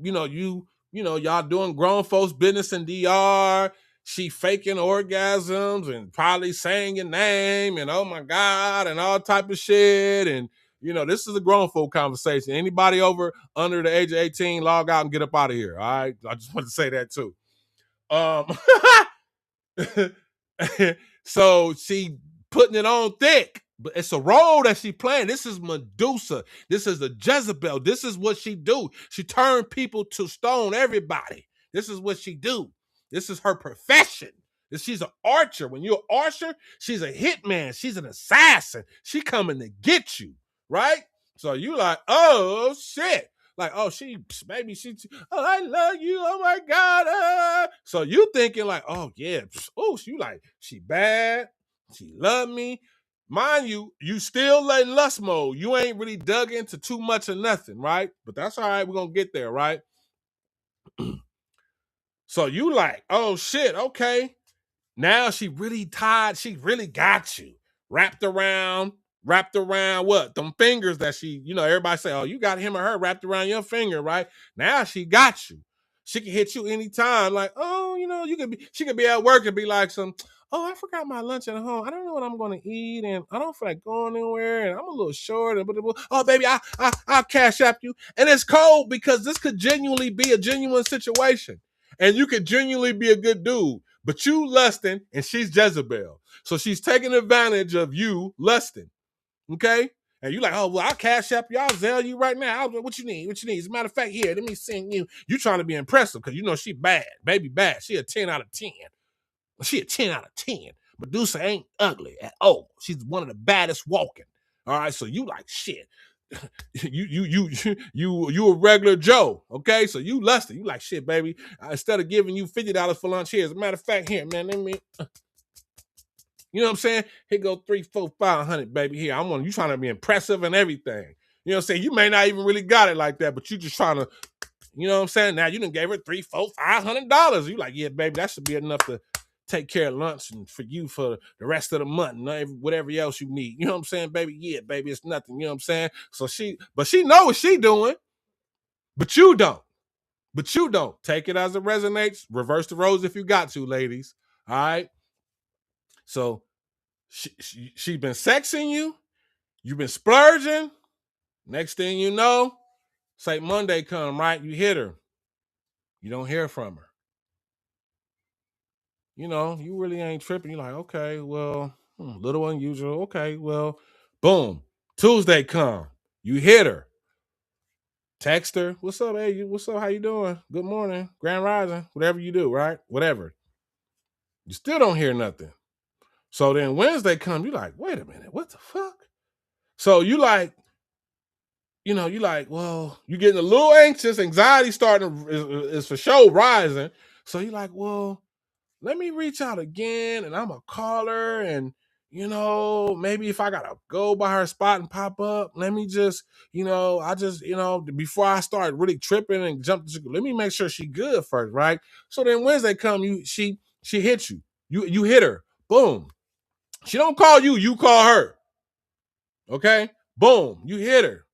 y'all doing grown folks business in DR. she faking orgasms and probably saying your name and oh my God and all type of shit. And this is a grown folk conversation. Anybody over under the age of 18, log out and get up out of here. All right. I just want to say that too. So she putting it on thick, but it's a role that she playing. This is Medusa. This is the Jezebel. This is what she do. She turned people to stone everybody. This is what she do. This is her profession. She's an archer. When you're an archer, she's a hitman. She's an assassin. She coming to get you, right? So you like, oh shit. Like, oh, maybe she, oh, I love you. Oh my God. So you thinking like, oh yeah, oh, she bad. She love me. Mind you, you still like lust mode. You ain't really dug into too much of nothing, right? But that's all right. We're going to get there, right? So you like, oh shit, okay. Now she really tied. She really got you wrapped around what? Them fingers that she, everybody say, oh, you got him or her wrapped around your finger, right? Now she got you. She can hit you anytime. Like, oh, she could be at work and be like oh, I forgot my lunch at home. I don't know what I'm going to eat. And I don't feel like going anywhere. And I'm a little short. And oh, baby, I'll cash app you. And it's cold because this could genuinely be a genuine situation. And you could genuinely be a good dude. But you lusting and she's Jezebel. So she's taking advantage of you lusting. Okay? And you like, oh, well, I'll cash app you. I'll Zelle you right now. What you need? As a matter of fact, here, let me send you. You trying to be impressive because she bad. Baby bad. She a 10 out of 10. She a 10 out of 10. Medusa ain't ugly at all. She's one of the baddest walking. All right, so you like shit. you a regular Joe, okay? So you lusted. You like shit, baby. Instead of giving you $50 for lunch, here. As a matter of fact, here, man. Let me. You know what I'm saying? Here go 3, 4, 500, baby. Here, you trying to be impressive and everything. You know what I'm saying? You may not even really got it like that, but you just trying to. You know what I'm saying? Now you done gave her $3, $4, $500. You like, yeah, baby, that should be enough to take care of lunch and for you for the rest of the month and whatever else you need. You know what I'm saying, baby? Yeah, baby, it's nothing. You know what I'm saying? So she know what she doing, but you don't. Take it as it resonates. Reverse the roles if you got to, ladies. All right? So she been sexing you. You've been splurging. Next thing you know, say Monday come, right? You hit her. You don't hear from her. You really ain't tripping. You're like, okay, well, little unusual. Okay, well, boom. Tuesday come. You hit her. Text her. What's up, hey? What's up? How you doing? Good morning. Grand Rising. Whatever you do, right? Whatever. You still don't hear nothing. So then Wednesday come. You like, wait a minute. What the fuck? So you like, well, you're getting a little anxious. Anxiety is for sure rising. So you're like, well, let me reach out again and I'm going to call her and, maybe if I got to go by her spot and pop up, let me just, before I start really tripping and let me make sure she good first, right? So then Wednesday come, she hits you. You hit her. Boom. She don't call you, you call her. Okay? Boom. You hit her.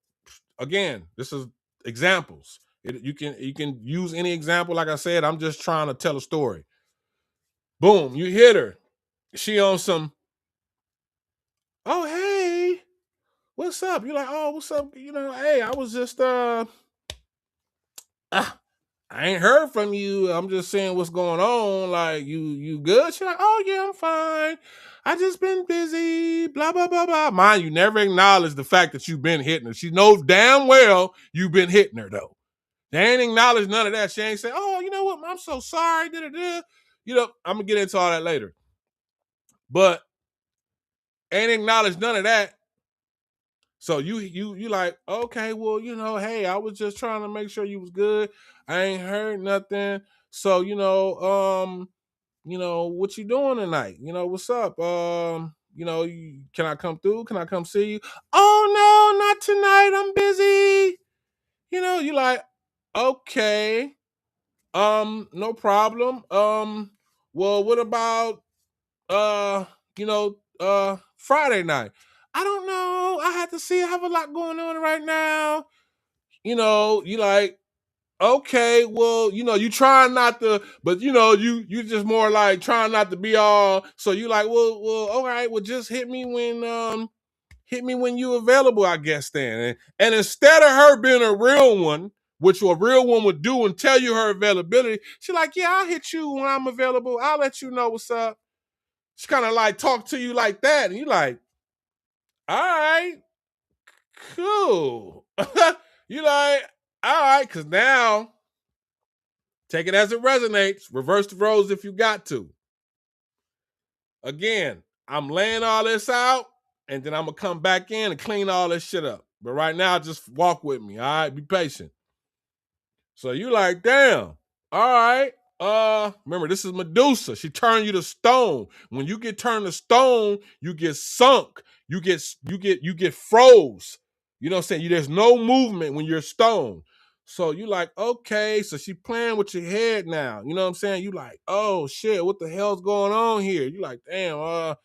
Again, this is examples. You can use any example. Like I said, I'm just trying to tell a story. Boom, you hit her. She on some, oh, hey, what's up? You're like, oh, what's up? Hey, I was just, I ain't heard from you. I'm just saying what's going on. Like, you good? She's like, oh, yeah, I'm fine. I just been busy, blah, blah, blah, blah. Mind you, never acknowledge the fact that you've been hitting her. She knows damn well you've been hitting her, though. They ain't acknowledge none of that. She ain't say, oh, you know what? I'm so sorry. I'm going to get into all that later. But ain't acknowledge none of that. So you like, okay, well, hey, I was just trying to make sure you was good. I ain't heard nothing. So, what you doing tonight? What's up? Can I come through? Can I come see you? Oh, no, not tonight. I'm busy. You like, okay. No problem. Well, what about Friday night? I don't know. I have to see. I have a lot going on right now. You like, okay, well, you trying not to, but you just more like trying not to be all. So you like, well, all right, well, just hit me when you available, I guess then. And instead of her being a real one, which a real one would do and tell you her availability, she like, yeah, I'll hit you when I'm available. I'll let you know what's up. She kind of like talk to you like that, and you like, all right, cool. You like, all right, because now take it as it resonates. Reverse the roles if you got to. Again, I'm laying all this out, and then I'm gonna come back in and clean all this shit up. But right now, just walk with me. All right, be patient. So you like, damn. All right. Remember, this is Medusa. She turned you to stone. When you get turned to stone, you get sunk. You get froze. You know what I'm saying? There's no movement when you're stone. So you like, okay, so she playing with your head now. You know what I'm saying? You like, oh shit, what the hell's going on here? You like, damn,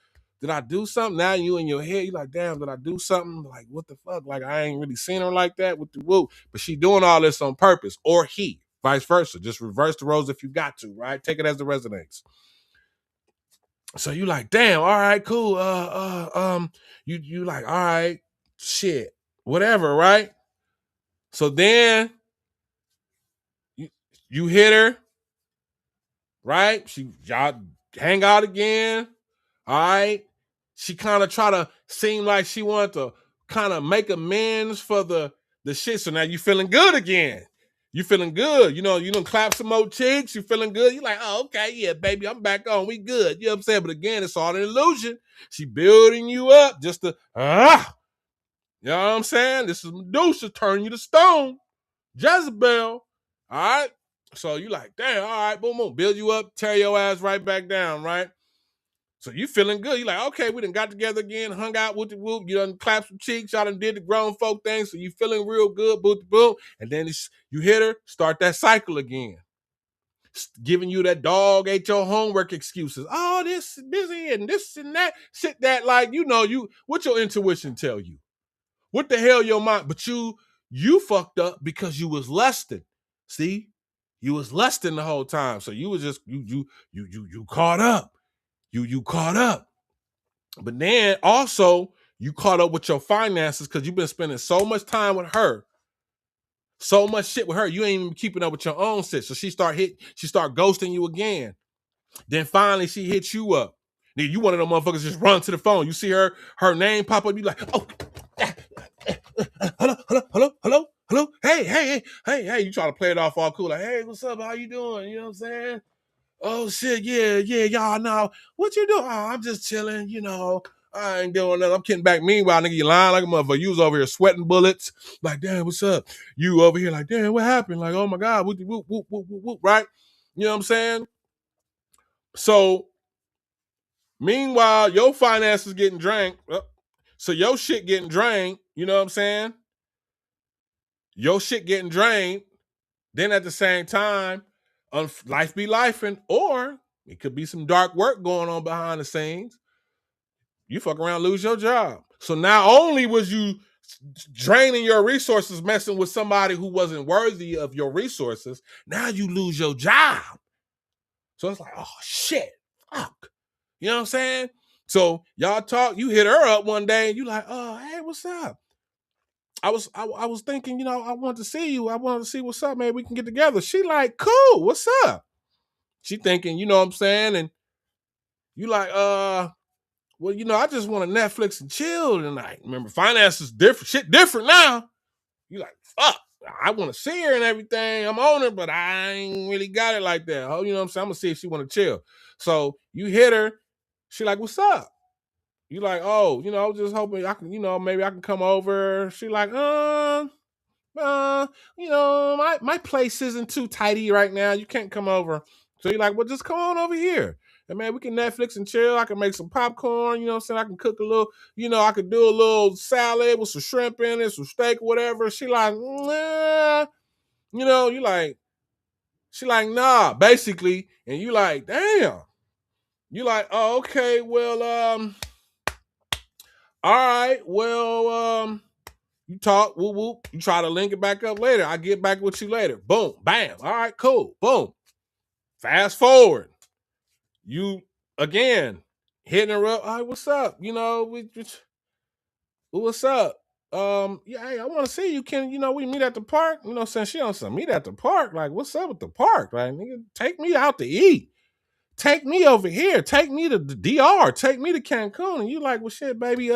did I do something? Now you in your head, you like, damn, did I do something? Like, what the fuck? Like, I ain't really seen her like that with the woo. But she doing all this on purpose, or he, vice versa. Just reverse the roles if you got to, right? Take it as it resonates. So you like, damn, all right, cool. You like, all right, shit, whatever, right? So then you hit her, right? Y'all hang out again. All right. She kind of try to seem like she wanted to kind of make amends for the shit. So now you feeling good again. You feeling good. You done clap some more cheeks. You feeling good. You like, oh, okay, yeah, baby, I'm back on. We good. You know what I'm saying? But again, it's all an illusion. She building you up just to, you know what I'm saying? This is Medusa turning you to stone. Jezebel. All right. So you like, damn, all right, boom, boom. Build you up, tear your ass right back down, right? So you feeling good. You like, okay, we done got together again, hung out with the whoop. You done clapped some cheeks. Y'all done did the grown folk thing. So you feeling real good, boot the boom. And then you hit her, start that cycle again. Giving you that dog ate your homework excuses. Oh, this busy and this and that. Shit that like, what your intuition tell you. What the hell your mind? But you fucked up because you was lusting. See? You was lusting the whole time. So you was just you caught up. You caught up. But then also you caught up with your finances because you've been spending so much time with her, so much shit with her. You ain't even keeping up with your own shit. So she start ghosting you again. Then finally she hits you up. Then you one of them motherfuckers just run to the phone. You see her name pop up. You like, oh, hello. Hey. You try to play it off all cool. Like, hey, what's up? How you doing? You know what I'm saying? Oh shit, yeah, y'all know. What you doing? Oh, I'm just chilling, I ain't doing nothing. I'm kidding back. Meanwhile, nigga, you lying like a motherfucker. You was over here sweating bullets. Like, damn, what's up? You over here like, damn, what happened? Like, oh my God, whoop, whoop, whoop, whoop, whoop, right? You know what I'm saying? So, meanwhile, your finances getting drained. So your shit getting drained. You know what I'm saying? Your shit getting drained. Then at the same time, life be lifing, or it could be some dark work going on behind the scenes. You fuck around, lose your job. So not only was you draining your resources, messing with somebody who wasn't worthy of your resources, now you lose your job. So it's like, oh shit, fuck. You know what I'm saying? So y'all talk, you hit her up one day and you like, oh, hey, what's up? I was thinking, I wanted to see you. I wanted to see what's up, man. We can get together. She like, cool, what's up? She thinking, you know what I'm saying? And you like, well, I just want to Netflix and chill tonight. Remember, finances different, shit different now. You like, fuck, I want to see her and everything. I'm on her, but I ain't really got it like that. Oh, you know what I'm saying? I'm gonna see if she want to chill. So you hit her. She like, what's up? You like, oh, I was just hoping I can, maybe I can come over. She like, my place isn't too tidy right now. You can't come over. So you're like, well, just come on over here. And man, we can Netflix and chill. I can make some popcorn, you know what I'm saying? I can cook a little, I could do a little salad with some shrimp in it, some steak, whatever. She like, nah. You like, she like, nah, basically. And you like, damn. You like, oh, okay, well, all right, well, You talk, whoop, whoop. You try to link it back up later. I get back with you later. Boom, bam. All right, cool. Boom. Fast forward. You, again, hitting her up. All right, what's up? What's up? Yeah, hey, I want to see you. Can we meet at the park? Since she don't say meet at the park, like, what's up with the park? Like, nigga, take me out to eat. Take me over here. Take me to the DR. Take me to Cancun. And you like, well, shit, baby.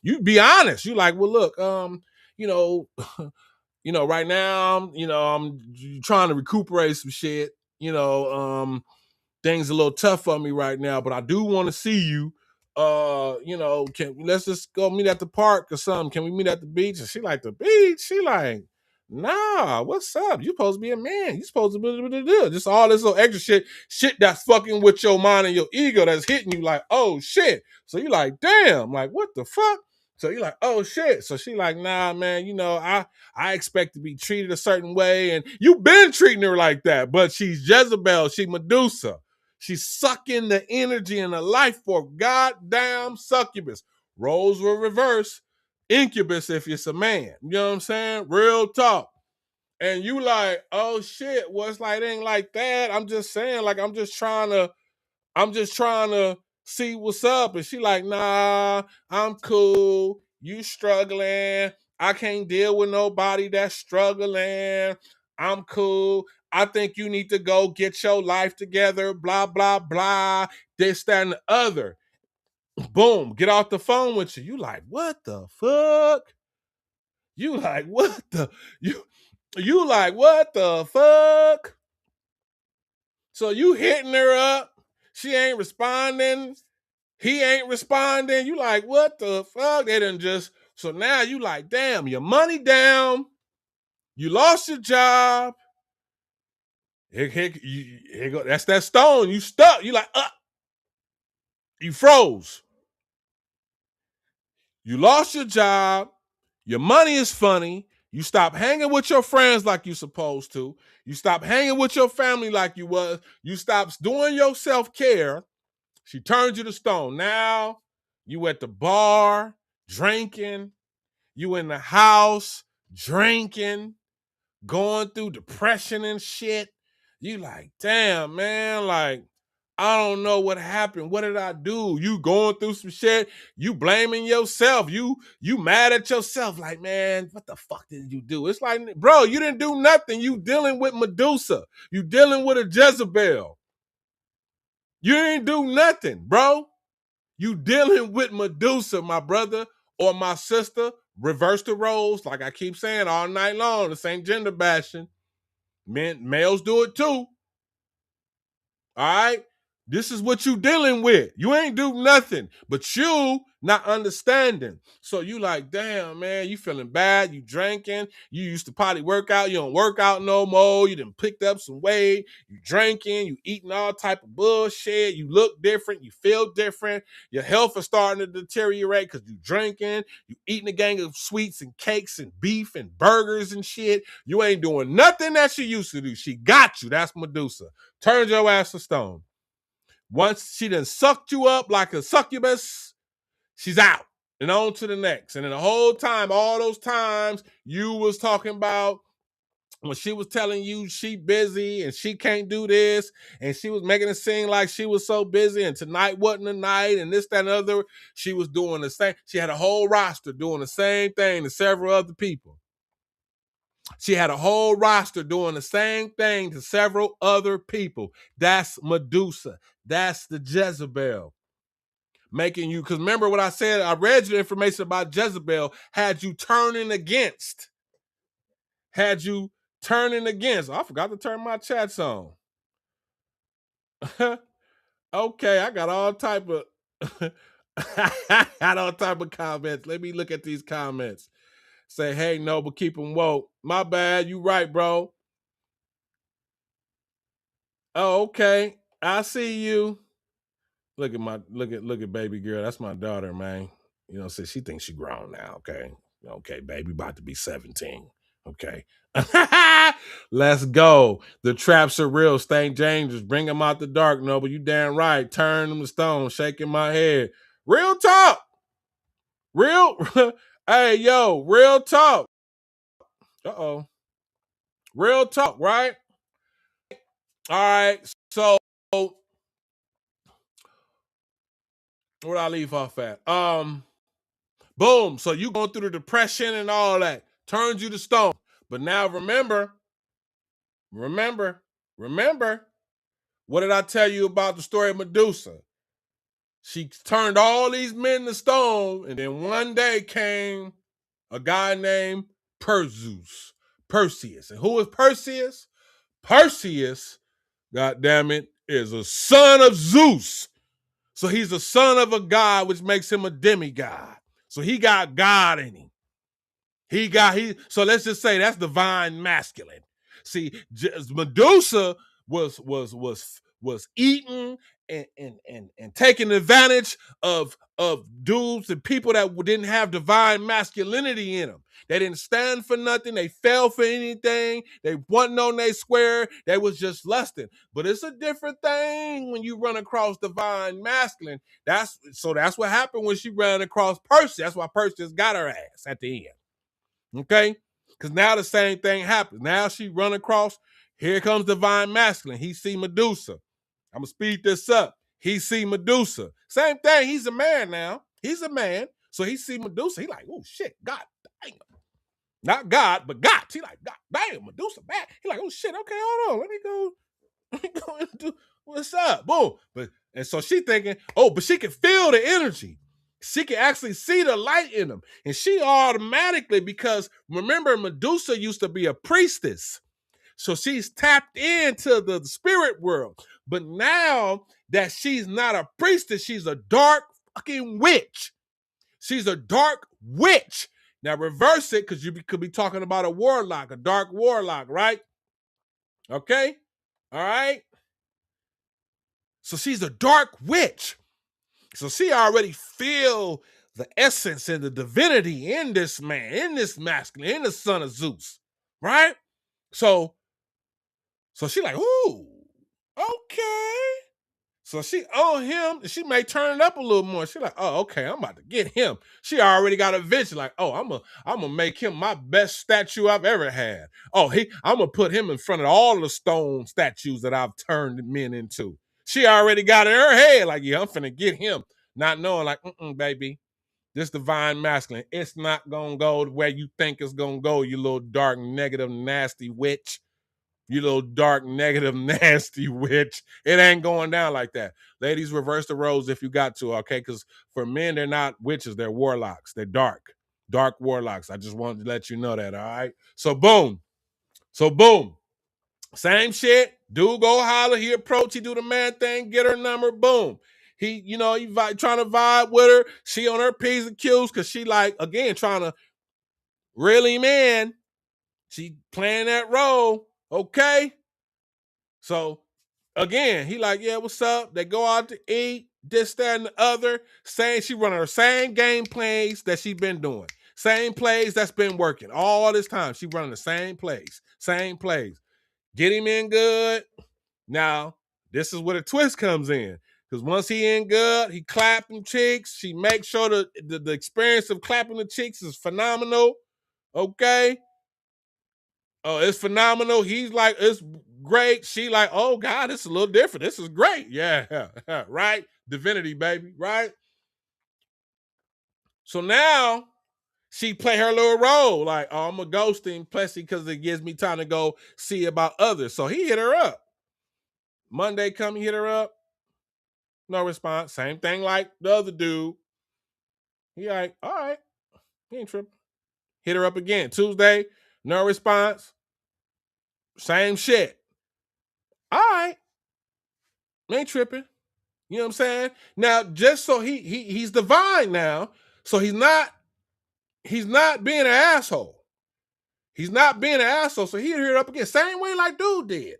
You be honest. You like, well, look, you know, right now, I'm trying to recuperate some shit. Things a little tough for me right now, but I do want to see you. Let's just go meet at the park or something. Can we meet at the beach? And she like, the beach? She like, nah, what's up? You supposed to be a man. You supposed to be just all this little extra shit that's fucking with your mind and your ego that's hitting you like, oh shit. So you like, damn, like what the fuck? So you're like, oh shit. So she like, nah, man, I expect to be treated a certain way. And you've been treating her like that, but she's Jezebel, she Medusa. She's sucking the energy and the life for goddamn succubus. Roles will reverse. Incubus if it's a man. You know what I'm saying? Real talk. And you like, oh shit, well, it's like, it ain't like that. I'm just saying, like, I'm just trying to see what's up. And she like, nah, I'm cool. You struggling. I can't deal with nobody that's struggling. I'm cool. I think you need to go get your life together, blah, blah, blah, this, that, and the other. Boom, get off the phone with you. You like, what the fuck? You like, what the, you like, what the fuck? So you hitting her up. She ain't responding. He ain't responding. You like, what the fuck? They done just, so now you like, damn, your money down. You lost your job. Here go. That's that stone. You stuck. You like, you froze. You lost your job. Your money is funny. You stop hanging with your friends like you supposed to. You stop hanging with your family like you was. You stop doing your self-care. She turns you to stone. Now you at the bar drinking. You in the house drinking, going through depression and shit. You like, damn, man, like, I don't know what happened. What did I do? You going through some shit. You blaming yourself. You mad at yourself. Like, man, what the fuck did you do? It's like, bro, you didn't do nothing. You dealing with Medusa. You dealing with a Jezebel. You ain't do nothing, bro. You dealing with Medusa, my brother or my sister. Reverse the roles, like I keep saying all night long. This ain't gender bashing. Males do it too. All right? This is what you dealing with. You ain't do nothing, but you not understanding. So you like, damn, man, you feeling bad. You drinking. You used to potty work out. You don't work out no more. You done picked up some weight. You drinking. You eating all type of bullshit. You look different. You feel different. Your health is starting to deteriorate because you drinking. You eating a gang of sweets and cakes and beef and burgers and shit. You ain't doing nothing that she used to do. She got you. That's Medusa. Turns your ass to stone. Once she done sucked you up like a succubus, she's out and on to the next. And then the whole time, all those times you was talking about when she was telling you she busy and she can't do this, and she was making it seem like she was so busy and tonight wasn't the night and this, that, and other, she was doing the same. She had a whole roster doing the same thing to several other people. She had a whole roster doing the same thing to several other people. That's Medusa. That's the Jezebel. Making you, because remember what I said, I read you the information about Jezebel, had you turning against. Had you turning against. Oh, I forgot to turn my chats on. Okay, I got all type of I got all type of comments. Let me look at these comments. Say, hey, no, but keep them woke. My bad, you right, bro. Oh, okay. I see you. Look at baby girl. That's my daughter, man. You know, so she thinks she grown now. Okay. Okay, baby, about to be 17. Okay. Let's go. The traps are real. Stay dangerous. Bring them out the dark. No, but you damn right. Turn them to stone. Shaking my head. Real talk. Real. Hey, yo, real talk. Uh-oh. Real talk, right? All right. So where'd I leave off at? Boom. So you going through the depression and all that. Turns you to stone. But now remember, what did I tell you about the story of Medusa? She turned all these men to stone, and then one day came a guy named Perseus. And who is Perseus? Perseus, God damn it, is a son of Zeus. So he's a son of a god, which makes him a demigod. So he got God in him. So let's just say that's divine masculine. See, Medusa was eating and taking advantage of dudes and people that didn't have divine masculinity in them. They didn't stand for nothing. They fell for anything. They wasn't on their square. They was just lusting. But it's a different thing when you run across divine masculine. That's what happened when she ran across Percy. That's why Percy got her ass at the end. Okay? Because now the same thing happens. Now she run across, here comes divine masculine. He see Medusa. I'm going to speed this up. He see Medusa. Same thing. He's a man now. He's a man. So he see Medusa. He like, oh, shit, God damn. Not God, but God. He like, God damn, Medusa bad. He like, oh, shit, okay, hold on. Let me go and do, what's up? Boom. And so she thinking, oh, but she can feel the energy. She can actually see the light in them. And she automatically, because remember, Medusa used to be a priestess. So she's tapped into the spirit world. But now that she's not a priestess, she's a dark fucking witch. She's a dark witch. Now reverse it, because you could be talking about a warlock, a dark warlock, right? Okay? All right? So she's a dark witch. So she already feel the essence and the divinity in this man, in this masculine, in the son of Zeus, right? So she like, ooh, okay. So she on him, she may turn it up a little more. She like, oh, okay, I'm about to get him. She already got a vision, like, oh, I'm gonna make him my best statue I've ever had. Oh, I'm gonna put him in front of all the stone statues that I've turned men into. She already got in her head, like, yeah, I'm finna get him. Not knowing, like, baby, this divine masculine, it's not gonna go where you think it's gonna go, you little dark, negative, nasty witch. You little dark, negative, nasty witch. It ain't going down like that. Ladies, reverse the roles if you got to, okay? Because for men, they're not witches, they're warlocks. They're dark warlocks. I just wanted to let you know that, all right? So boom. Same shit. Dude go holler, he approach, he do the man thing, get her number, boom. He trying to vibe with her. She on her P's and Q's because she like, again, trying to really, man. She playing that role, okay? So again, he like, yeah, what's up? They go out to eat, this, that, and the other. Saying she running her same game plays that she been doing. Same plays that's been working all this time. She running the same plays. Get him in good. Now, this is where the twist comes in. Because once he in good, he clap them cheeks. She makes sure the experience of clapping the cheeks is phenomenal. Okay? Oh, it's phenomenal. He's like, it's great. She like, oh God, it's a little different. This is great. Yeah, right? Divinity, baby, right? So now she play her little role. Like, oh, I'm a ghosting Plessy because it gives me time to go see about others. So he hit her up. Monday come, he hit her up. No response. Same thing like the other dude. He like, all right, he ain't tripping. Hit her up again. Tuesday, no response. Same shit. All right, ain't tripping. You know what I'm saying? Now, just so he's divine now, so he's not being an asshole. He's not being an asshole. So he hit her up again, same way like dude did.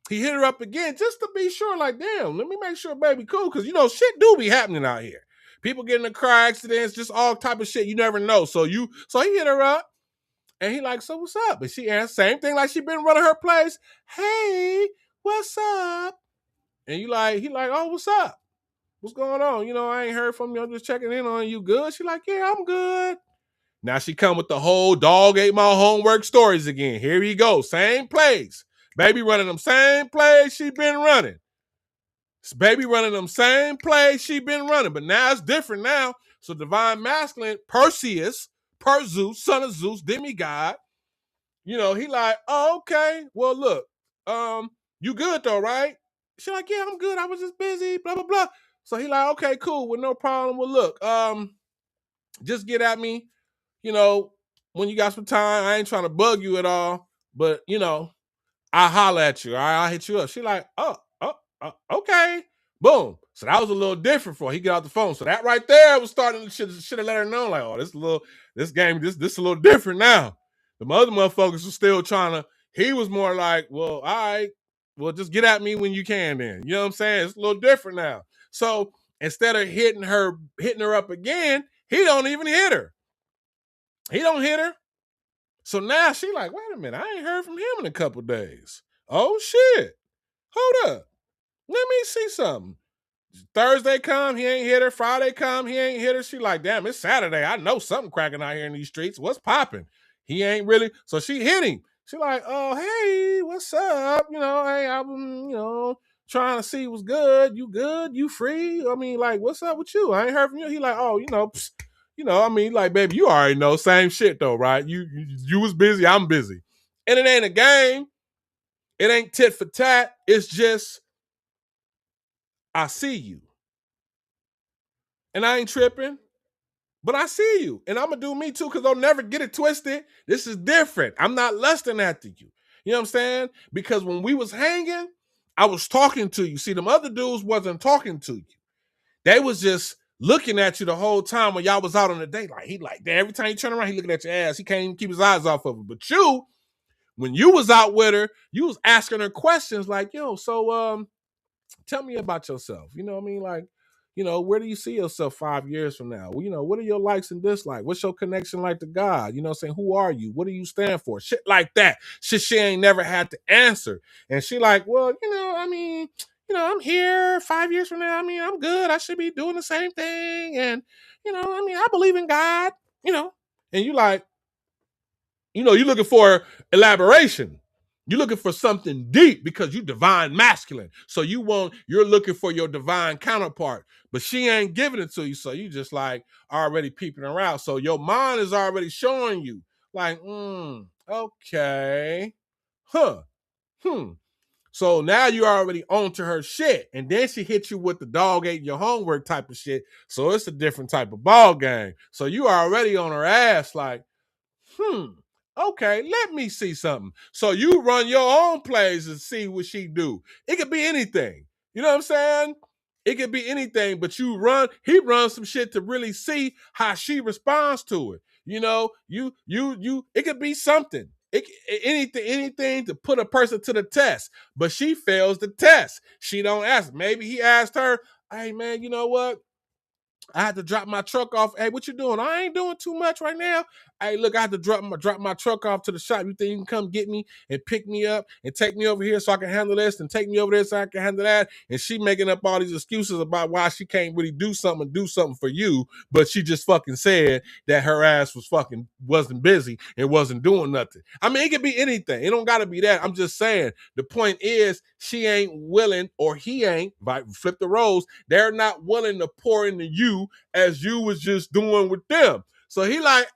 He hit her up again just to be sure, like, damn, let me make sure baby cool, because shit do be happening out here. People getting in car accidents, just all type of shit. You never know. So he hit her up, and he like, so what's up? And she answered same thing like she been running her place. Hey, what's up? And he like, oh, what's up? What's going on? I ain't heard from you. I'm just checking in on you. Good? She like, yeah, I'm good. Now she come with the whole dog ate my homework stories again. Here he goes. Same plays. Baby running them same plays she been running. Baby running them same plays she been running. But now it's different now. So divine masculine, Perseus, Zeus, son of Zeus, demigod, he like, oh, okay. Well, look, you good though, right? She like, yeah, I'm good. I was just busy, blah, blah, blah. So he like, okay, cool, with no problem. Well, look, just get at me, when you got some time. I ain't trying to bug you at all, but I'll holler at you. All right, I'll hit you up. She like, okay. Boom. So that was a little different for her. He get out the phone. So that right there was starting to should have let her know, like, oh, this game, this a little different now. The other motherfuckers was still trying to, he was more like, well, all right, well, just get at me when you can then. You know what I'm saying? It's a little different now. So instead of hitting her up again, he don't even hit her. He don't hit her. So now she like, wait a minute, I ain't heard from him in a couple days. Oh shit. Hold up. Let me see something. Thursday come, he ain't hit her. Friday come, he ain't hit her. She like, damn, it's Saturday. I know something cracking out here in these streets. What's popping? He ain't really. So she hit him. She like, oh, hey, what's up? Hey, I'm, trying to see what's good. You good? You free? I mean, like, what's up with you? I ain't heard from you. He like, oh, psst. I mean, like, baby, you already know. Same shit though, right? You was busy, I'm busy. And it ain't a game. It ain't tit for tat. It's just, I see you. And I ain't tripping, but I see you. And I'm going to do me too, because I'll never get it twisted. This is different. I'm not lusting after you. You know what I'm saying? Because when we was hanging, I was talking to you. See, them other dudes wasn't talking to you. They was just looking at you the whole time when y'all was out on the date. Like, every time you turn around, he looking at your ass. He can't even keep his eyes off of her. But you, when you was out with her, you was asking her questions like, yo, so tell me about yourself. You know what I mean? Like, where do you see yourself 5 years from now? Well, what are your likes and dislikes? What's your connection like to God? You know what I'm saying? Who are you? What do you stand for? Shit like that. Shit she ain't never had to answer. And she like, well, I mean, I'm here 5 years from now. I mean, I'm good. I should be doing the same thing. And, I mean, I believe in God, And you like, you're looking for elaboration. You're looking for something deep because you divine masculine. So you're looking for your divine counterpart, but she ain't giving it to you. So you just like already peeping around. So your mind is already showing you like, okay, So now you're already onto her shit. And then she hit you with the dog ate your homework type of shit. So it's a different type of ball game. So you already on her ass like, okay, let me see something. So you run your own plays and see what she do. It could be anything. You know what I'm saying? It could be anything, but he runs some shit to really see how she responds to it. It could be something. Anything to put a person to the test, but she fails the test. She don't ask. Maybe he asked her, hey man, you know what? I had to drop my truck off. Hey, what you doing? I ain't doing too much right now. Hey, look, I had to drop my truck off to the shop. You think you can come get me and pick me up and take me over here so I can handle this and take me over there so I can handle that? And she making up all these excuses about why she can't really do something for you, but she just fucking said that her ass wasn't busy and wasn't doing nothing. I mean, it could be anything. It don't got to be that. I'm just saying the point is she ain't willing, or he ain't, flip the roles, they're not willing to pour into you as you was just doing with them. So he like,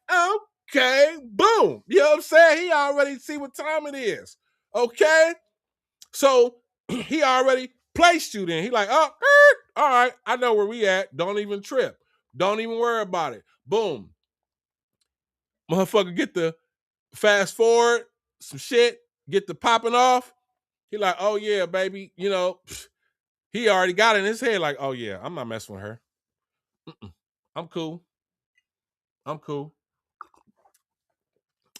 okay, boom. You know what I'm saying? He already see what time it is. Okay? So he already placed you then. He like, all right, I know where we at. Don't even trip. Don't even worry about it. Boom. Motherfucker get the fast forward, some shit, get the popping off. He like, oh yeah, baby. He already got it in his head like, oh yeah, I'm not messing with her. I'm cool.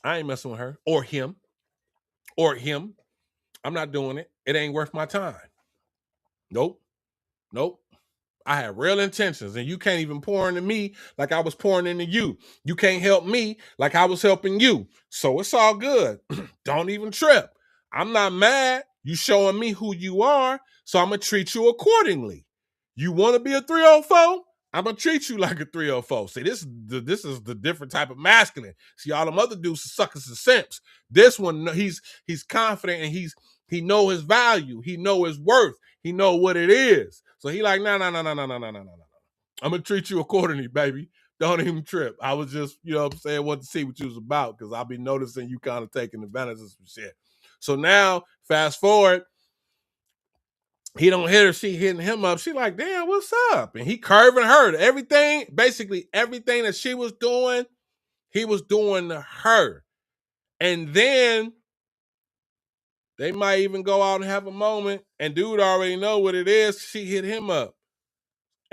I ain't messing with her or him. I'm not doing it. It ain't worth my time. Nope. I had real intentions, and you can't even pour into me like I was pouring into you. You can't help me like I was helping you. So it's all good. Don't even trip. I'm not mad. You showing me who you are, so I'm going to treat you accordingly. You want to be a 304? I'm gonna treat you like a 304. See, this is the different type of masculine. See, all them other dudes are suckers and simps. This one, he's confident and he know his value. He know his worth. He know what it is. So he like, no. I'm gonna treat you accordingly, baby. Don't even trip. I was just, you know what I'm saying, want to see what you was about, because I'll be noticing you kind of taking advantage of some shit. So now, fast forward, he don't hit her, she hitting him up. She like, damn, what's up? And he curving her. Everything, basically everything that she was doing, he was doing to her. And then they might even go out and have a moment, and dude already know what it is. She hit him up.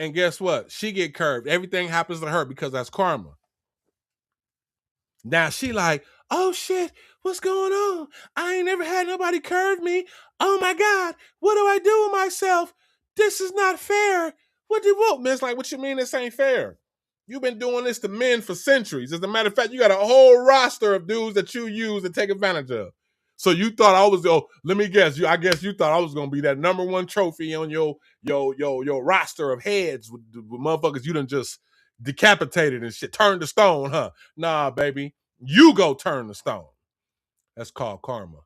And guess what? She get curved. Everything happens to her because that's karma. Now she like, oh shit, what's going on? I ain't never had nobody curve me. Oh my God, what do I do with myself? This is not fair. What? Man, it's like, what you mean this ain't fair? You've been doing this to men for centuries. As a matter of fact, you got a whole roster of dudes that you use and take advantage of. So you thought I was, let me guess, I guess you thought I was gonna be that number one trophy on your roster of heads with motherfuckers you done just decapitated and shit, turned to stone, huh? Nah, baby, you go turn the stone. That's called karma.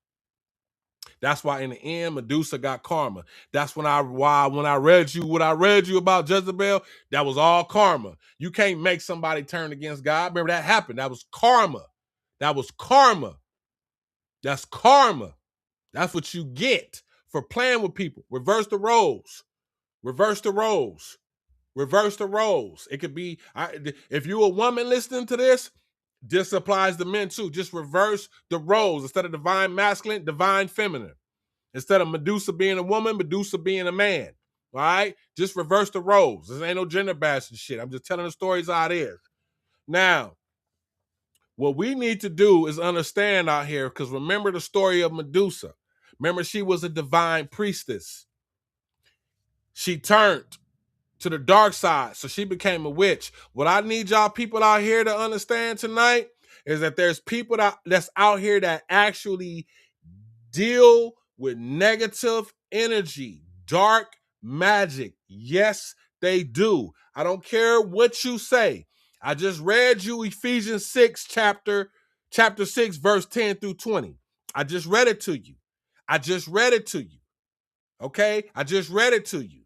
That's why in the end, Medusa got karma. That's when I read you what I read you about Jezebel, that was all karma. You can't make somebody turn against God. Remember that happened. That was karma. That was karma. That's karma. That's what you get for playing with people. Reverse the roles. Reverse the roles. Reverse the roles. It could be, if you're a woman listening to this applies to men too. Just reverse the roles. Instead of divine masculine, divine feminine. Instead of Medusa being a woman, Medusa being a man. All right? Just reverse the roles. This ain't no gender bashing shit. I'm just telling the stories how it is. Now, what we need to do is understand out here, because remember the story of Medusa. Remember, she was a divine priestess. She turned to the dark side, so she became a witch. What I need y'all people out here to understand tonight is that there's people that's out here that actually deal with negative energy, dark magic. Yes, they do. I don't care what you say. I just read you Ephesians 6, chapter 6, verse 10 through 20. I just read it to you. I just read it to you. Okay? I just read it to you.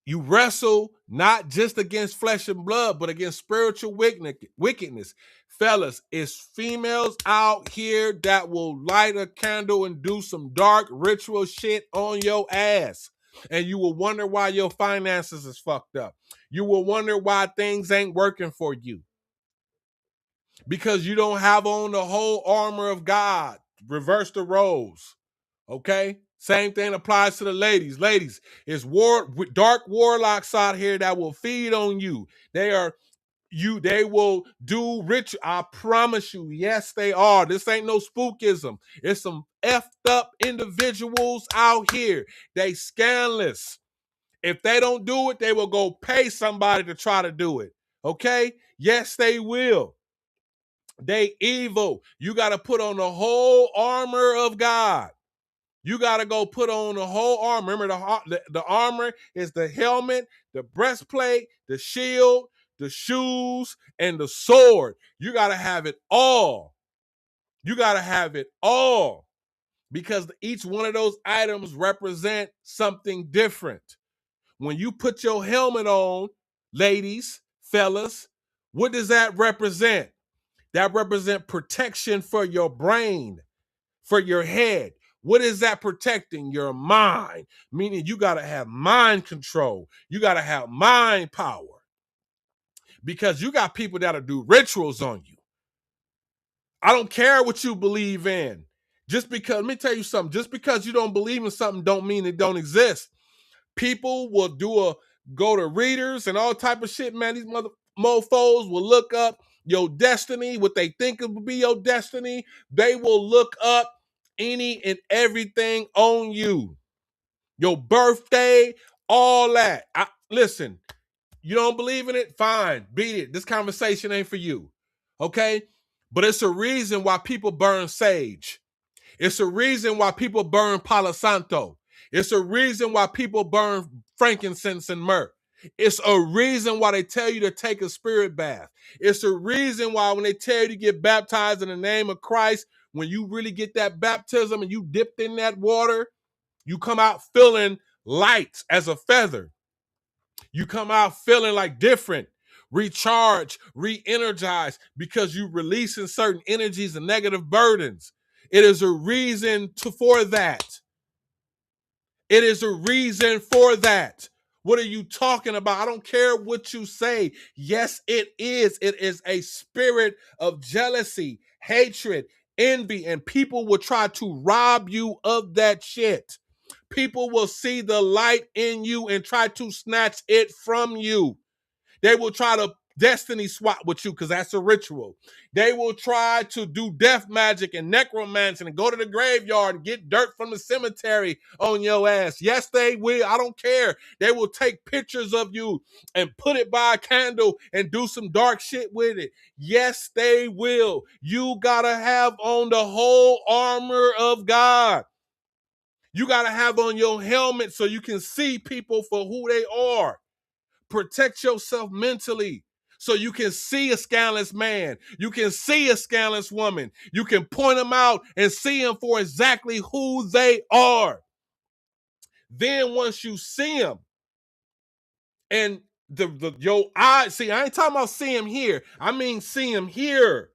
You wrestle not just against flesh and blood, but against spiritual wickedness. Fellas, it's females out here that will light a candle and do some dark ritual shit on your ass. And you will wonder why your finances is fucked up. You will wonder why things ain't working for you. Because you don't have on the whole armor of God. Reverse the roles. Okay? Same thing applies to the ladies. Ladies, it's dark warlocks out here that will feed on you. They will do ritual. I promise you. Yes, they are. This ain't no spookism. It's some effed up individuals out here. They scandalous. If they don't do it, they will go pay somebody to try to do it. Okay? Yes, they will. They evil. You got to put on the whole armor of God. You got to go put on the whole armor. Remember, the armor is the helmet, the breastplate, the shield, the shoes, and the sword. You got to have it all. You got to have it all, because each one of those items represent something different. When you put your helmet on, ladies, fellas, what does that represent? That represents protection for your brain, for your head. What is that protecting? Your mind, meaning you got to have mind control. You got to have mind power, because you got people that'll do rituals on you. I don't care what you believe in. Just because, let me tell you something, just because you don't believe in something don't mean it don't exist. People will go to readers and all type of shit, man. These mofos will look up your destiny, what they think it will be your destiny. They will look up any and everything on you. Your birthday, all that. Listen, you don't believe in it? Fine, beat it. This conversation ain't for you. Okay? But it's a reason why people burn sage. It's a reason why people burn Palo Santo. It's a reason why people burn frankincense and myrrh. It's a reason why they tell you to take a spirit bath. It's a reason why when they tell you to get baptized in the name of Christ, when you really get that baptism and you dipped in that water, you come out feeling light as a feather. You come out feeling like different, recharge, re-energized, because you're releasing certain energies and negative burdens. It is a reason for that. It is a reason for that. What are you talking about? I don't care what you say. Yes, it is. It is a spirit of jealousy, hatred, envy, and people will try to rob you of that shit. People will see the light in you and try to snatch it from you. They will try to destiny swap with you because that's a ritual. They will try to do death magic and necromancy and go to the graveyard and get dirt from the cemetery on your ass. Yes, they will. I don't care. They will take pictures of you and put it by a candle and do some dark shit with it. Yes, they will. You gotta have on the whole armor of God. You gotta have on your helmet so you can see people for who they are. Protect yourself mentally so you can see a scandalous man. You can see a scandalous woman. You can point them out and see them for exactly who they are. Then once you see them and your eyes, see, I ain't talking about see them here. I mean see them here.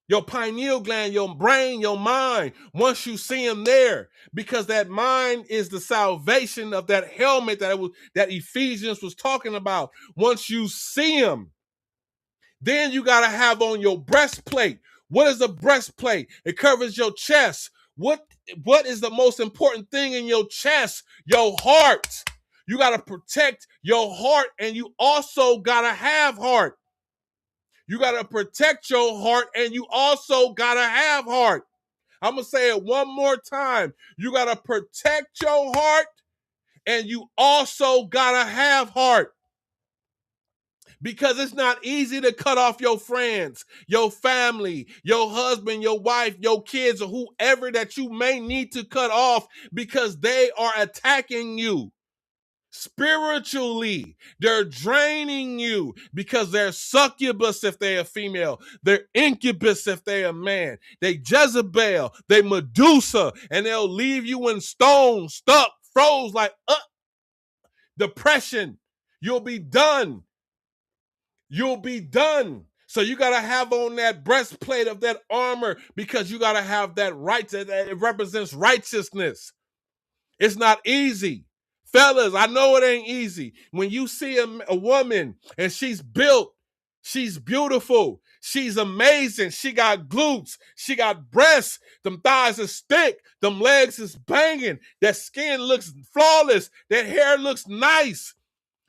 Your pineal gland, your brain, your mind, once you see him there, because that mind is the salvation of that helmet that Ephesians was talking about. Once you see him, then you got to have on your breastplate. What is a breastplate? It covers your chest. What is the most important thing in your chest? Your heart. You got to protect your heart, and you also got to have heart. You got to protect your heart, and you also got to have heart. I'm going to say it one more time. You got to protect your heart, and you also got to have heart. Because it's not easy to cut off your friends, your family, your husband, your wife, your kids, or whoever that you may need to cut off because they are attacking you. Spiritually, they're draining you because they're succubus if they're a female, they're incubus if they're a man, they Jezebel, they Medusa, and they'll leave you in stone, stuck, froze, like depression. You'll be done. You'll be done. So you got to have on that breastplate of that armor because you got to have that right. It represents righteousness. It's not easy. Fellas, I know it ain't easy. When you see a woman and she's built, she's beautiful, she's amazing, she got glutes, she got breasts, them thighs is thick, them legs is banging, that skin looks flawless, that hair looks nice,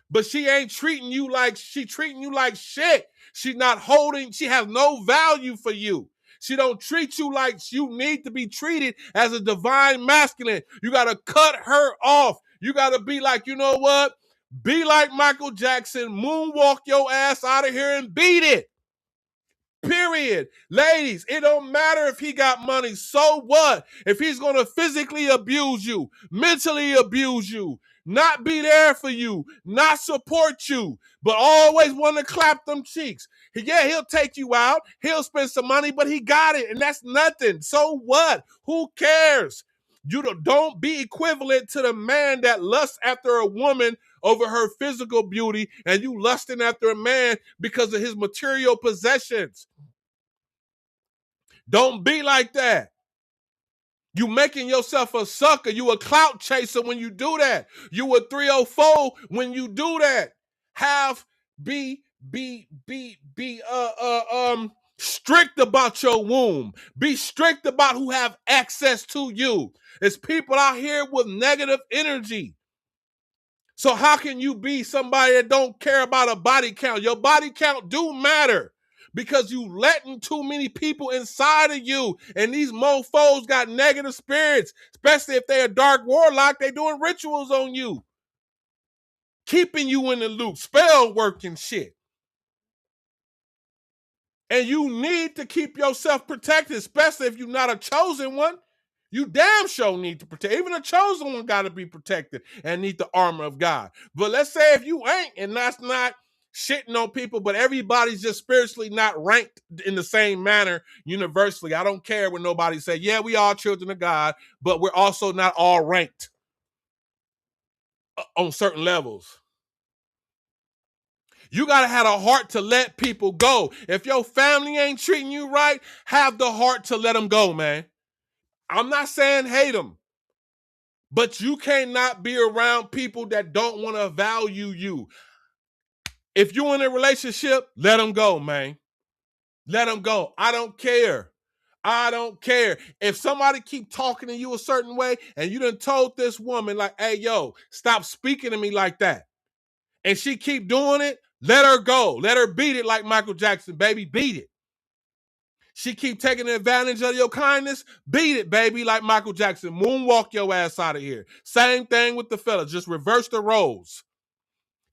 but she ain't treating you like, she treating you like shit. She has no value for you. She don't treat you like you need to be treated as a divine masculine. You got to cut her off. You got to be like, you know what? Be like Michael Jackson, moonwalk your ass out of here and beat it. Period. Ladies, it don't matter if he got money. So what? If he's going to physically abuse you, mentally abuse you, not be there for you, not support you, but always want to clap them cheeks. Yeah, he'll take you out. He'll spend some money, but he got it, and that's nothing. So what? Who cares? You don't be equivalent to the man that lusts after a woman over her physical beauty, and you lusting after a man because of his material possessions. Don't be like that. You making yourself a sucker. You a clout chaser when you do that. You a 304 when you do that. Be strict about your womb. Be strict about who have access to you. There's people out here with negative energy. So how can you be somebody that don't care about a body count? Your body count do matter because you letting too many people inside of you, and these mofos got negative spirits, especially if they're a dark warlock. They doing rituals on you, keeping you in the loop, spell work and shit. And you need to keep yourself protected, especially if you're not a chosen one. You damn sure need to protect. Even the chosen one got to be protected and need the armor of God. But let's say if you ain't, and that's not shitting on people, but everybody's just spiritually not ranked in the same manner universally. I don't care when nobody say, yeah, we all children of God, but we're also not all ranked on certain levels. You got to have a heart to let people go. If your family ain't treating you right, have the heart to let them go, man. I'm not saying hate them, but you cannot be around people that don't want to value you. If you're in a relationship, let them go, man. Let them go. I don't care. I don't care. If somebody keep talking to you a certain way and you done told this woman like, hey, yo, stop speaking to me like that, and she keep doing it, let her go. Let her beat it like Michael Jackson, baby. Beat it. She keep taking advantage of your kindness, beat it, baby, like Michael Jackson. Moonwalk your ass out of here. Same thing with the fellas. Just reverse the roles.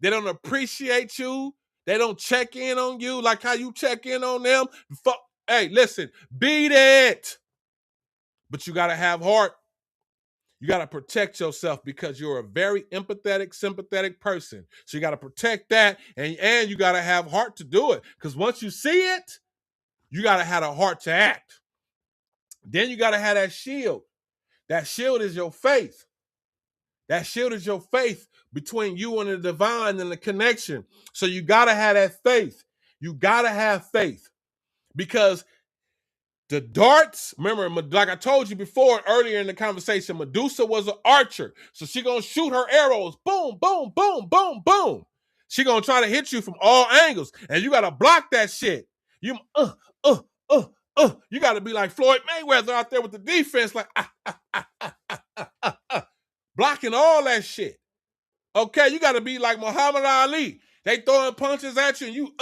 They don't appreciate you. They don't check in on you like how you check in on them. Hey, listen, beat it. But you got to have heart. You got to protect yourself because you're a very empathetic, sympathetic person. So you got to protect that, and you got to have heart to do it. Because once you see it, you got to have a heart to act. Then you got to have that shield. That shield is your faith. That shield is your faith between you and the divine and the connection. So you got to have that faith. You got to have faith because the darts, remember, like I told you before earlier in the conversation, Medusa was an archer. So she going to shoot her arrows. Boom, boom, boom, boom, boom. She going to try to hit you from all angles. And you got to block that shit. You got to be like Floyd Mayweather out there with the defense, like blocking all that shit. Okay, you got to be like Muhammad Ali. They throwing punches at you, and you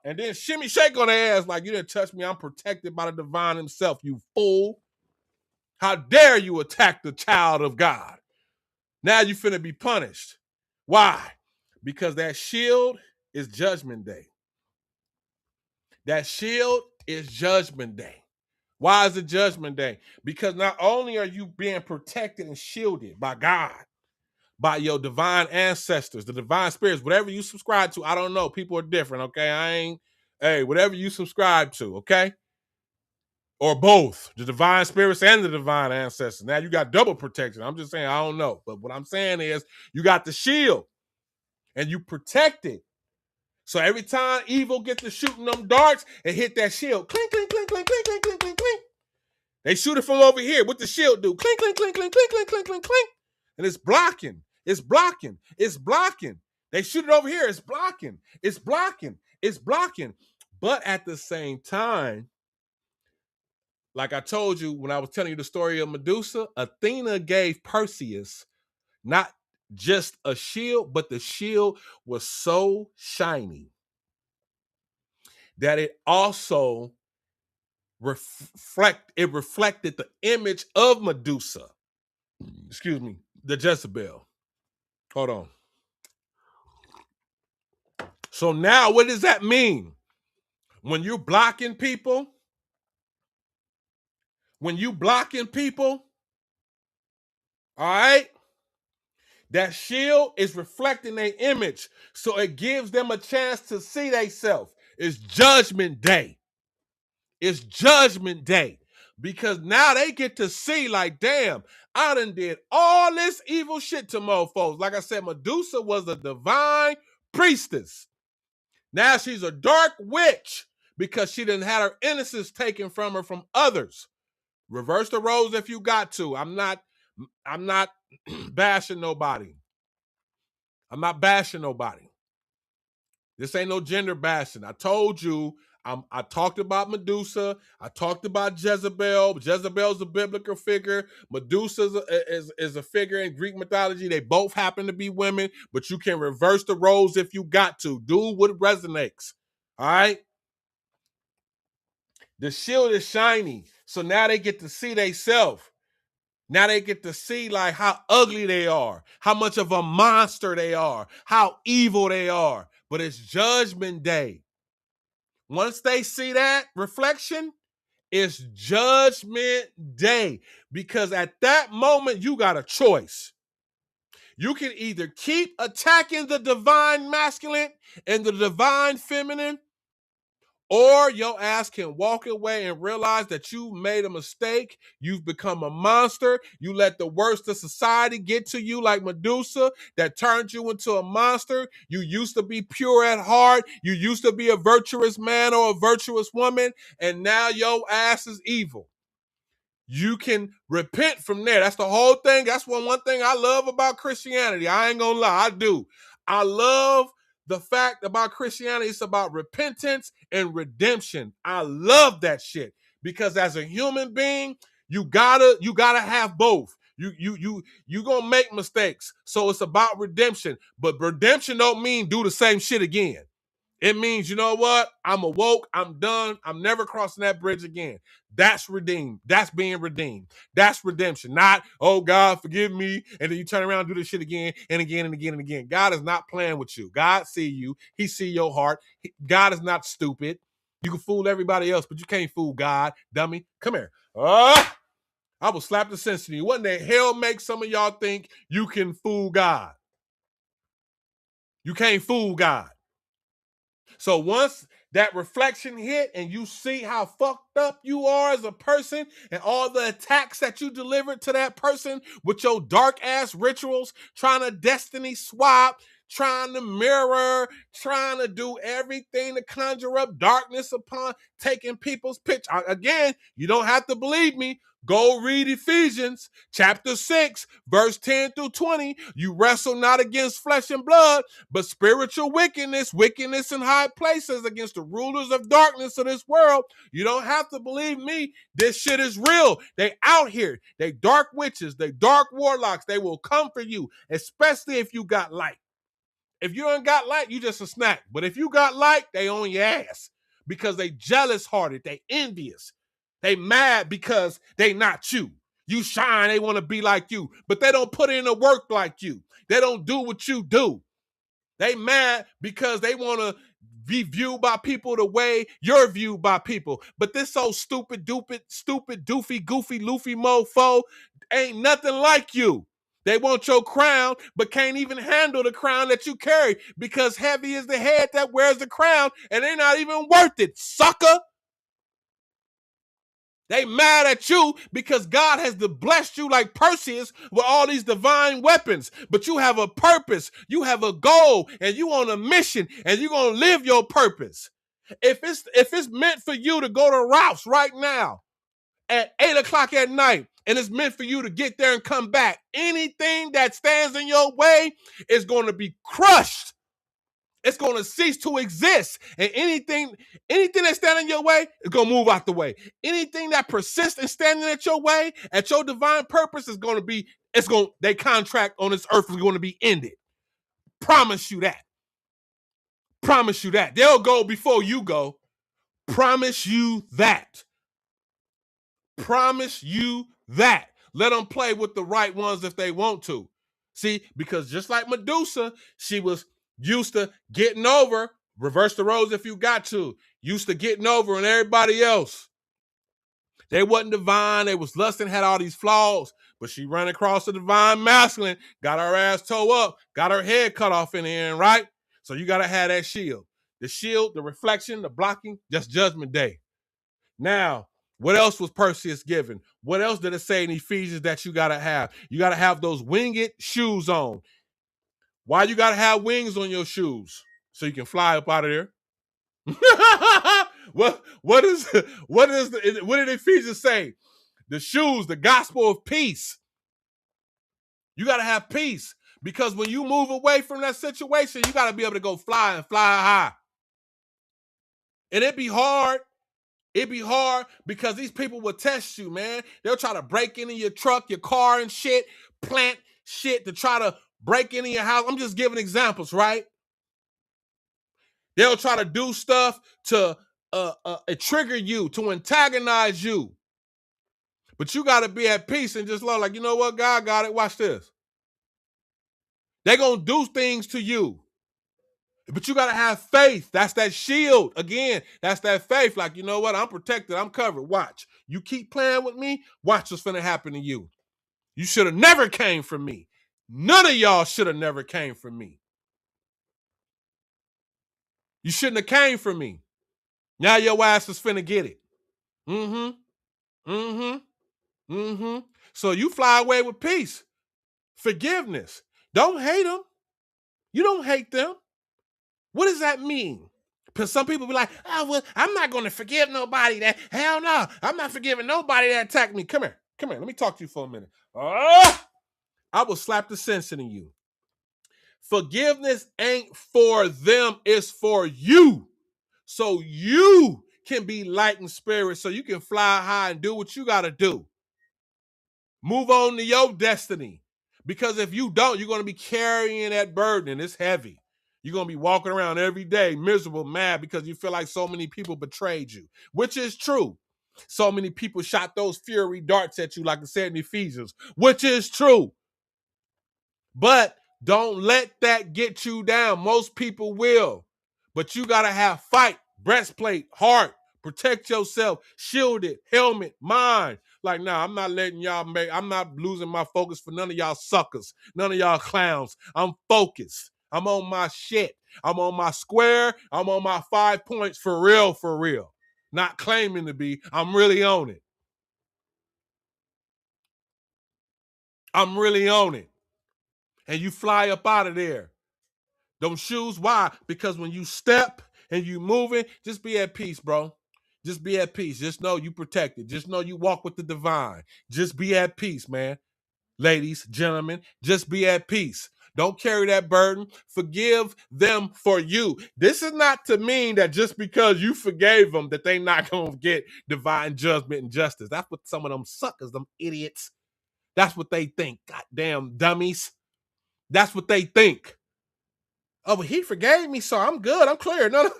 and then shimmy shake on their ass like you didn't touch me. I'm protected by the divine himself, you fool. How dare you attack the child of God? Now you finna be punished. Why? Because that shield is judgment day. That shield is judgment day. Why is it judgment day? Because not only are you being protected and shielded by God, by your divine ancestors, the divine spirits, whatever you subscribe to, I don't know. People are different, okay? Whatever you subscribe to, okay? Or both, the divine spirits and the divine ancestors. Now you got double protection. I'm just saying, I don't know. But what I'm saying is you got the shield and you protect it. So every time evil gets to shooting them darts and hit that shield, clink, clink, clink, clink, clink, clink, clink, clink, clink. They shoot it from over here. What the shield do? Clink, clink, clink, clink, clink, clink, clink, clink, clink. And it's blocking. It's blocking. It's blocking. They shoot it over here. It's blocking. It's blocking. It's blocking. But at the same time, like I told you when I was telling you the story of Medusa, Athena gave Perseus not just a shield, but the shield was so shiny that it also reflected the image of Medusa. Excuse me, the Jezebel. Hold on. So now what does that mean? When you're blocking people, all right, that shield is reflecting their image. So it gives them a chance to see themselves. It's judgment day. It's judgment day. Because now they get to see, like, damn, I done did all this evil shit to mofos. Like I said, Medusa was a divine priestess. Now she's a dark witch because she done had her innocence taken from her from others. Reverse the roles if you got to. I'm not bashing nobody. I'm not bashing nobody. This ain't no gender bashing. I told you, I talked about Medusa. I talked about Jezebel. Jezebel's a biblical figure. Medusa is a figure in Greek mythology. They both happen to be women, but you can reverse the roles if you got to. Do what resonates. All right? The shield is shiny. So now they get to see themselves. Now they get to see like how ugly they are, how much of a monster they are, how evil they are. But it's judgment day. Once they see that reflection, It's judgment day, because at that moment you got a choice. You can either keep attacking the divine masculine and the divine feminine, or your ass can walk away and realize that you made a mistake. You've become a monster. You let the worst of society get to you like Medusa that turned you into a monster. You used to be pure at heart. You used to be a virtuous man or a virtuous woman, and now your ass is evil. You can repent from there. That's the whole thing. That's one thing I love about Christianity. I ain't gonna lie, I do. I love the fact about Christianity. It's about repentance and redemption. I love that shit, because as a human being, you gotta have both. You gonna make mistakes, so it's about redemption. But redemption don't mean do the same shit again. It means, you know what? I'm awoke. I'm done. I'm never crossing that bridge again. That's redeemed. That's being redeemed. That's redemption. Not, oh, God, forgive me. And then you turn around and do this shit again and again and again and again. God is not playing with you. God see you. He see your heart. God is not stupid. You can fool everybody else, but you can't fool God, dummy. Come here. I will slap the sense in you. What in the hell makes some of y'all think you can fool God? You can't fool God. So once that reflection hit and you see how fucked up you are as a person and all the attacks that you delivered to that person with your dark ass rituals, trying to destiny swap, trying to mirror, trying to do everything to conjure up darkness upon taking people's picture. Again, you don't have to believe me. Go read Ephesians chapter 6, verse 10 through 20. You wrestle not against flesh and blood, but spiritual wickedness in high places, against the rulers of darkness of this world. You don't have to believe me. This shit is real. They out here. They dark witches. They dark warlocks. They will come for you, especially if you got light. If you ain't got light, you just a snack. But if you got light, they on your ass, because they jealous hearted. They envious. They mad because they not you. You shine, they want to be like you, but they don't put in the work like you. They don't do what you do. They mad because they want to be viewed by people the way you're viewed by people. But this so stupid, doofy, goofy, loofy mofo ain't nothing like you. They want your crown, but can't even handle the crown that you carry, because heavy is the head that wears the crown, and they're not even worth it, sucker. They mad at you because God has blessed you like Perseus with all these divine weapons, but you have a purpose, you have a goal, and you on a mission, and you're gonna live your purpose. If it's meant for you to go to Ralph's right now at 8:00 at night, and it's meant for you to get there and come back, anything that stands in your way is going to be crushed. It's going to cease to exist. And anything that's standing in your way is going to move out the way. Anything that persists in standing at your way, at your divine purpose, is going to be, their contract on this earth is going to be ended. Promise you that. Promise you that. They'll go before you go. Promise you that. Promise you that. Let them play with the right ones if they want to. See, because just like Medusa, she was used to getting over, reverse the roles if you got to, used to getting over on everybody else. They wasn't divine, they was lusting, had all these flaws, but she ran across the divine masculine, got her ass toe up, got her head cut off in the end, right? So you got to have that shield. The shield, the reflection, the blocking, just judgment day. Now, what else was Perseus given? What else did it say in Ephesians that you got to have? You got to have those winged shoes on. Why you got to have wings on your shoes? So you can fly up out of there. what did Ephesians say? The shoes, the gospel of peace. You got to have peace, because when you move away from that situation, you got to be able to go fly and fly high. And it'd be hard. It'd be hard because these people will test you, man. They'll try to break into your truck, your car and shit, plant shit to try to break into your house. I'm just giving examples, right? They'll try to do stuff to trigger you, to antagonize you. But you got to be at peace and just love, like, you know what? God got it. Watch this. They're going to do things to you. But you got to have faith. That's that shield. Again, that's that faith. Like, you know what? I'm protected. I'm covered. Watch. You keep playing with me. Watch what's going to happen to you. You should have never came for me. None of y'all should have never came for me. You shouldn't have came for me. Now your ass is finna get it. Mm-hmm. Mm-hmm. Mm-hmm. So you fly away with peace. Forgiveness. Don't hate them. You don't hate them. What does that mean? Because some people be like, oh, well, I'm not going to forgive nobody that, hell no, I'm not forgiving nobody that attacked me. Come here. Come here. Let me talk to you for a minute. Oh, I will slap the sense into you. Forgiveness ain't for them, it's for you. So you can be light in spirit, so you can fly high and do what you got to do. Move on to your destiny. Because if you don't, you're going to be carrying that burden and it's heavy. You're going to be walking around every day miserable, mad because you feel like so many people betrayed you, which is true. So many people shot those fiery darts at you, like it said in Ephesians, which is true. But don't let that get you down. Most people will. But you got to have fight, breastplate, heart, protect yourself, shielded, helmet, mind. Like, nah, I'm not letting y'all I'm not losing my focus for none of y'all suckers, none of y'all clowns. I'm focused. I'm on my shit. I'm on my square. I'm on my 5 points for real, for real. Not claiming to be. I'm really on it. I'm really on it. And you fly up out of there. Them shoes, why? Because when you step and you moving, just be at peace, bro. Just be at peace. Just know you protected. Just know you walk with the divine. Just be at peace, man. Ladies, gentlemen, just be at peace. Don't carry that burden. Forgive them for you. This is not to mean that just because you forgave them that they not going to get divine judgment and justice. That's what some of them suckers, them idiots, that's what they think. Goddamn dummies. That's what they think. Oh, but he forgave me, so I'm good. I'm clear. No,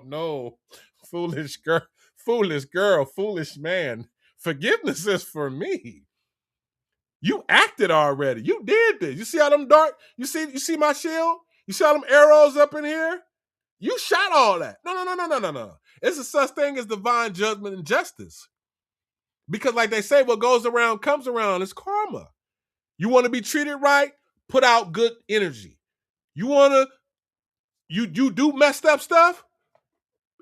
no. Foolish girl, foolish man. Forgiveness is for me. You acted already. You did this. You see how them dark? You see my shield? You see how them arrows up in here? You shot all that. No. It's a such thing as divine judgment and justice. Because like they say, what goes around comes around. It's karma. You want to be treated right? Put out good energy. You want to you do messed up stuff,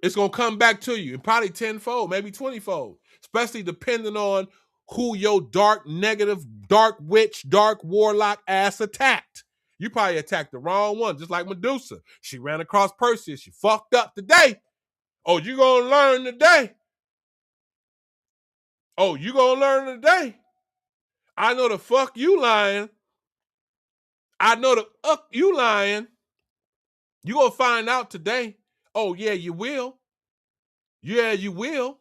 it's gonna come back to you, and probably tenfold, maybe 20-fold, especially depending on who your dark, negative, dark witch, dark warlock ass attacked. You probably attacked the wrong one, just like Medusa. She ran across Perseus. She fucked up today. Oh, you gonna learn today. Oh, you gonna learn today. I know the fuck you lying. I know the you lying. You gonna find out today. Oh, yeah, you will. Yeah, you will.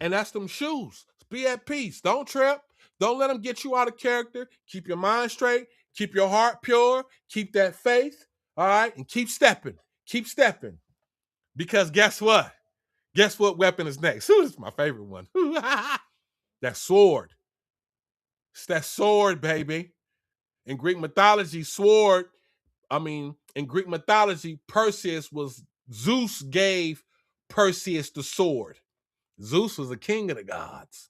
And that's them shoes. Be at peace. Don't trip. Don't let them get you out of character. Keep your mind straight. Keep your heart pure. Keep that faith. All right. And keep stepping. Keep stepping. Because guess what? Guess what weapon is next? Ooh, this is my favorite one. That sword. It's that sword, baby. In Greek mythology, sword, in Greek mythology, Zeus gave Perseus the sword. Zeus was the king of the gods.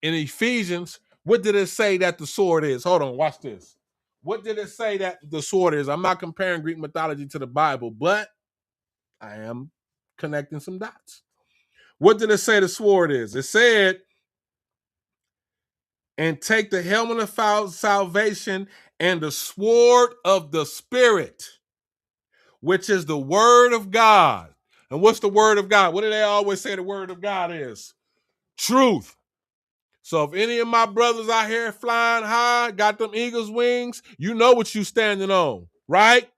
In Ephesians, what did it say that the sword is? Hold on, watch this. What did it say that the sword is? I'm not comparing Greek mythology to the Bible, but I am connecting some dots. What did it say the sword is? It said, and take the helmet of salvation and the sword of the Spirit, which is the word of God. And what's the word of God? What do they always say the word of God is? Truth. So if any of my brothers out here flying high, got them eagle's wings, you know what you standing on, right?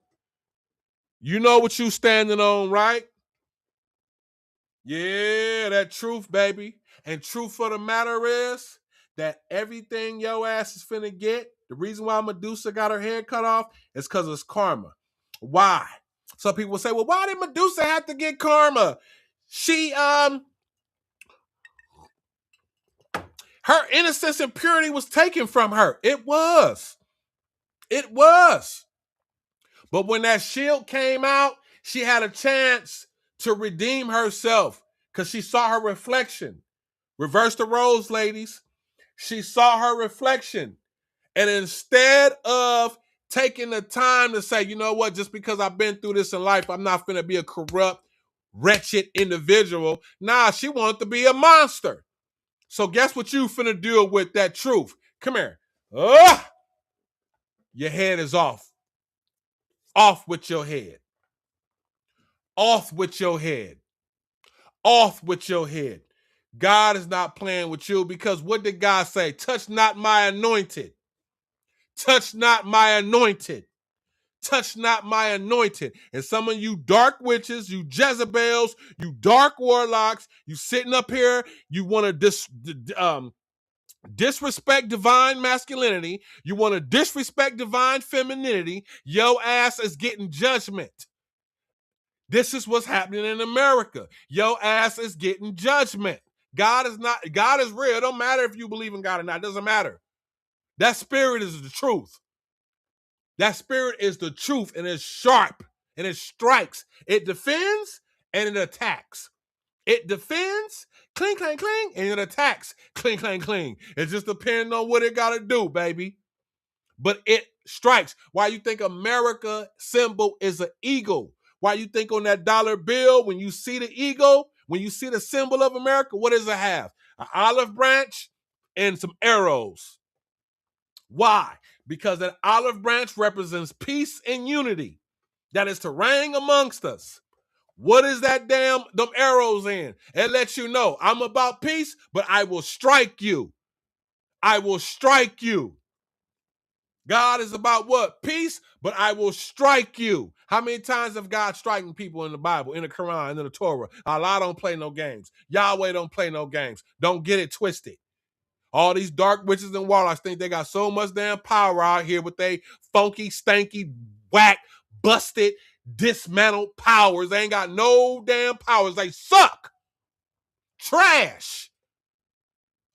You know what you standing on, right? Yeah, that truth, baby. And truth for the matter is that everything your ass is finna get, the reason why Medusa got her head cut off is because it's karma. Why? Some people say, well, why did Medusa have to get karma? She, her innocence and purity was taken from her. It was. But when that shield came out, she had a chance to redeem herself because she saw her reflection. Reverse the roles, ladies. She saw her reflection. And instead of taking the time to say, you know what, just because I've been through this in life, I'm not finna be a corrupt, wretched individual. Nah, she wanted to be a monster. So guess what you finna deal with that truth? Come here. Your head is off. Off with your head. Off with your head. Off with your head. God is not playing with you because what did God say? Touch not my anointed. Touch not my anointed. Touch not my anointed. And some of you dark witches, you Jezebels, you dark warlocks, you sitting up here, you want to disrespect divine masculinity. You want to disrespect divine femininity. Your ass is getting judgment. This is what's happening in America. Your ass is getting judgment. God is real. It don't matter if you believe in God or not. It doesn't matter. That spirit is the truth. That spirit is the truth, and it's sharp, and it strikes. It defends, and it attacks. It defends, cling, clang, cling, and it attacks, cling, clang, cling. It just depends on what it got to do, baby. But it strikes. Why you think America symbol is an eagle? Why you think on that dollar bill, when you see the eagle, when you see the symbol of America, what does it have? An olive branch and some arrows. Why? Because that olive branch represents peace and unity that is to reign amongst us. What is that them arrows in? It lets you know I'm about peace, but I will strike you. I will strike you. God is about what? Peace, but I will strike you. How many times have God striking people in the Bible, in the Quran, in the Torah? Allah don't play no games. Yahweh don't play no games. Don't get it twisted. All these dark witches and warlocks think they got so much damn power out here with they funky, stanky, whack, busted, dismantled powers. They ain't got no damn powers. They suck. Trash.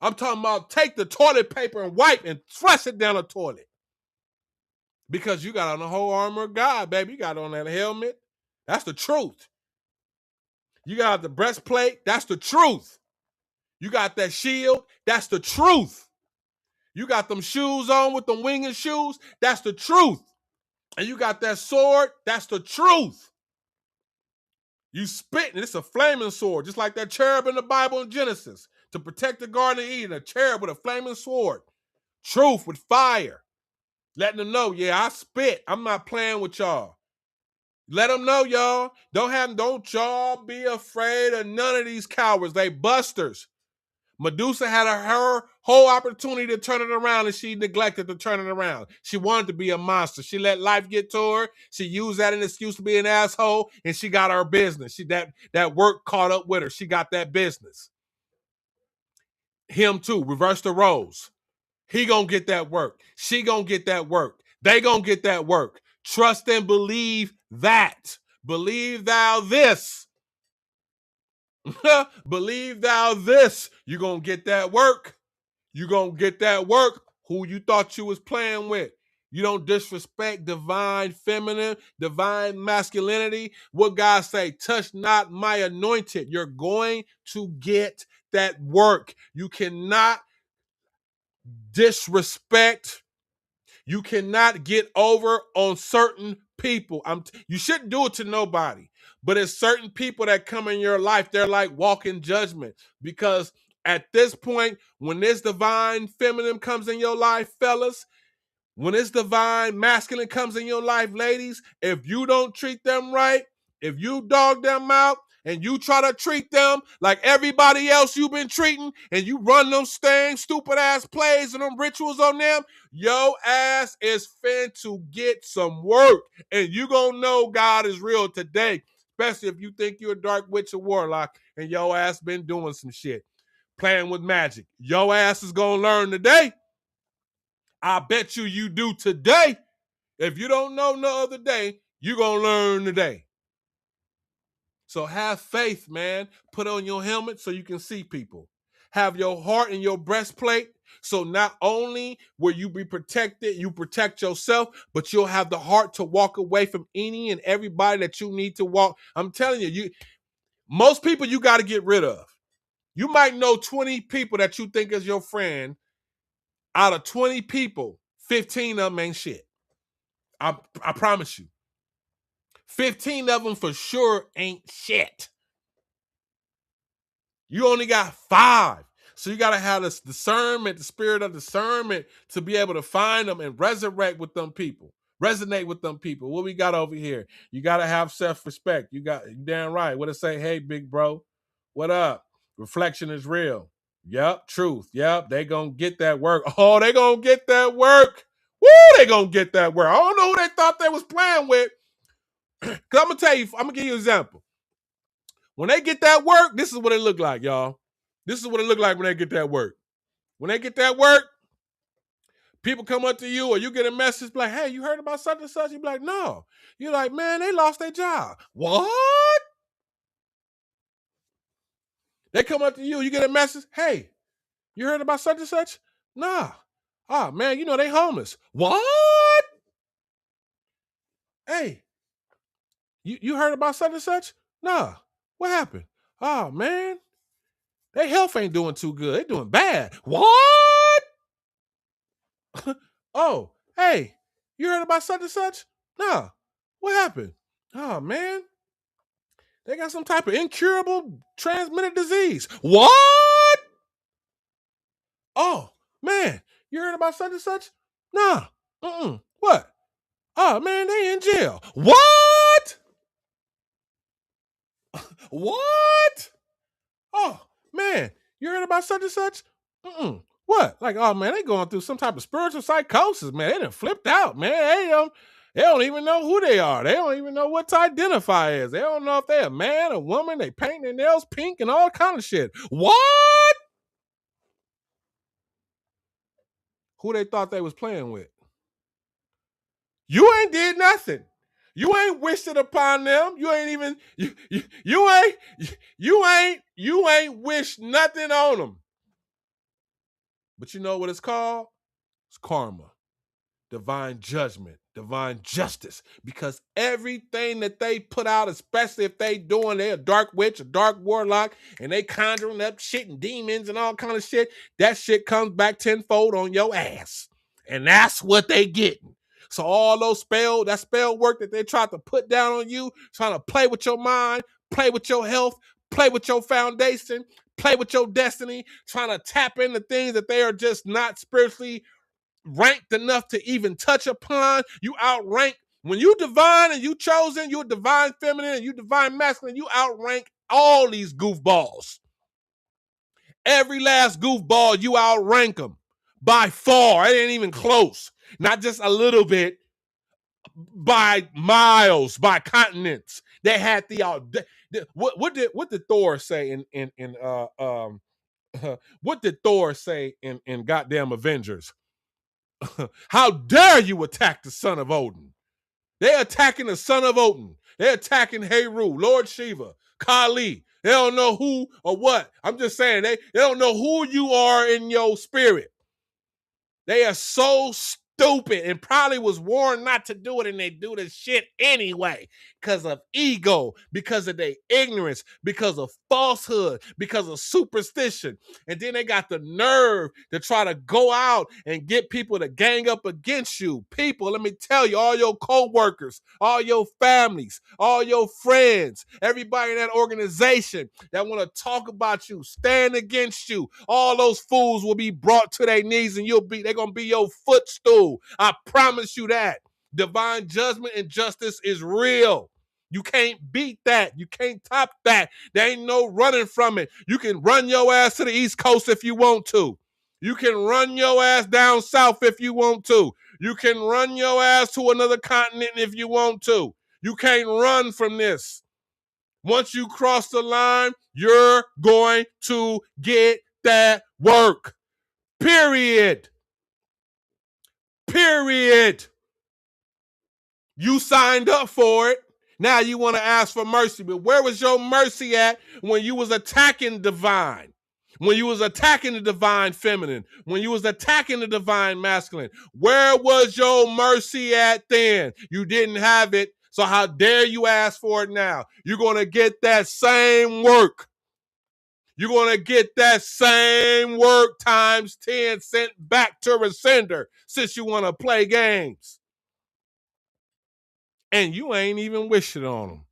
I'm talking about take the toilet paper and wipe and flush it down the toilet. Because you got on the whole armor of God, baby. You got on that helmet. That's the truth. You got the breastplate. That's the truth. You got that shield. That's the truth. You got them shoes on with them winged shoes. That's the truth. And you got that sword. That's the truth. You spitting. It's a flaming sword, just like that cherub in the Bible in Genesis to protect the Garden of Eden. A cherub with a flaming sword. Truth with fire. Letting them know, yeah, I spit. I'm not playing with y'all. Let them know, y'all. Don't y'all be afraid of none of these cowards. They busters. Medusa had her whole opportunity to turn it around, and she neglected to turn it around. She wanted to be a monster. She let life get to her. She used that as an excuse to be an asshole, and she got her business. That work caught up with her. She got that business. Him too. Reverse the roles. He gonna get that work. She gonna get that work. They gonna get that work. Trust and believe that. Believe thou this. Believe thou this. You gonna get that work. You gonna get that work. Who you thought you was playing with. You don't disrespect divine feminine, divine masculinity. What God say, touch not my anointed. You're going to get that work. You cannot disrespect. You cannot get over on certain people. You shouldn't do it to nobody, but it's certain people that come in your life. They're like walking judgment, because at this point, when this divine feminine comes in your life, fellas, when this divine masculine comes in your life, ladies, if you don't treat them right, if you dog them out, and you try to treat them like everybody else you've been treating, and you run them same stupid ass plays and them rituals on them, your ass is fin to get some work. And you gonna know God is real today, especially if you think you're a dark witch or warlock and your ass been doing some shit, playing with magic. Your ass is gonna learn today. I bet you do today. If you don't know no other day, you gonna learn today. So have faith, man. Put on your helmet so you can see people. Have your heart in your breastplate. So not only will you be protected, you protect yourself, but you'll have the heart to walk away from any and everybody that you need to walk. I'm telling you, most people you got to get rid of. You might know 20 people that you think is your friend. Out of 20 people, 15 of them ain't shit. I promise you. 15 of them for sure ain't shit. You only got 5. So you got to have this discernment, the spirit of discernment, to be able to find them and resurrect with them people. Resonate with them people. What we got over here? You got to have self-respect. You damn right. What it say? Hey, big bro, what up? Reflection is real. Yep, truth. Yep, they gonna get that work. Oh, they gonna get that work. Woo, they gonna get that work. I don't know who they thought they was playing with. Cause I'm gonna tell you, I'm gonna give you an example. When they get that work, this is what it look like, y'all. This is what it look like when they get that work. When they get that work, people come up to you or you get a message like, hey, you heard about such and such? You be like, no. You're like, man, they lost their job. What? They come up to you, you get a message, hey, you heard about such and such? Nah. Oh, man, you know they homeless. What? Hey, you heard about such and such? Nah. What happened? Oh, man, their health ain't doing too good. They doing bad. What? Oh, hey, you heard about such and such? Nah. What happened? Oh, man, they got some type of incurable transmitted disease. What? Oh, man, you heard about such and such? Nah. What? Oh, man, they in jail. What? What? Oh, man, you heard about such and such? What? Like, oh, man, they going through some type of spiritual psychosis, man. They done flipped out, man. They don't even know who they are. They don't even know what to identify as. They don't know if they're a man, a woman. They paint their nails pink and all kind of shit. What? Who they thought they was playing with? You ain't did nothing. You ain't wished it upon them. You ain't even you ain't wished nothing on them. But you know what it's called? It's karma. Divine judgment, divine justice, because everything that they put out, especially if they're a dark witch, a dark warlock, and they conjuring up shit and demons and all kind of shit, that shit comes back tenfold on your ass. And that's what they getting. So all that spell work that they tried to put down on you, trying to play with your mind, play with your health, play with your foundation, play with your destiny, trying to tap into things that they are just not spiritually ranked enough to even touch upon. You outrank when you divine and you chosen, you're divine feminine and you divine masculine, you outrank all these goofballs. Every last goofball, you outrank them by far. It ain't even close. Not just a little bit, by miles, by continents. They had what did Thor say in what did Thor say in goddamn Avengers? How dare you attack the son of Odin? They're attacking the son of Odin. They're attacking Heru, Lord Shiva, Kali. They don't know who or what. I'm just saying, they don't know who you are in your spirit. They are so stupid and probably was warned not to do it, and they do this shit anyway because of ego, because of their ignorance, because of falsehood, because of superstition. And then they got the nerve to try to go out and get people to gang up against you. People, let me tell you, all your co-workers, all your families, all your friends, everybody in that organization that want to talk about you, stand against you, all those fools will be brought to their knees and they're going to be your footstool. I promise you that. Divine judgment and justice is real. You can't beat that. You can't top that. There ain't no running from it. You can run your ass to the East Coast if you want to. You can run your ass down south if you want to. You can run your ass to another continent if you want to. You can't run from this. Once you cross the line, you're going to get that work. Period. Period. You signed up for it. Now you want to ask for mercy. But where was your mercy at when you was attacking divine? When you was attacking the divine feminine, when you was attacking the divine masculine, where was your mercy at then? You didn't have it, so how dare you ask for it now? You're going to get that same work. You're going to get that same work times 10 sent back to the sender since you want to play games. And you ain't even wishing on them.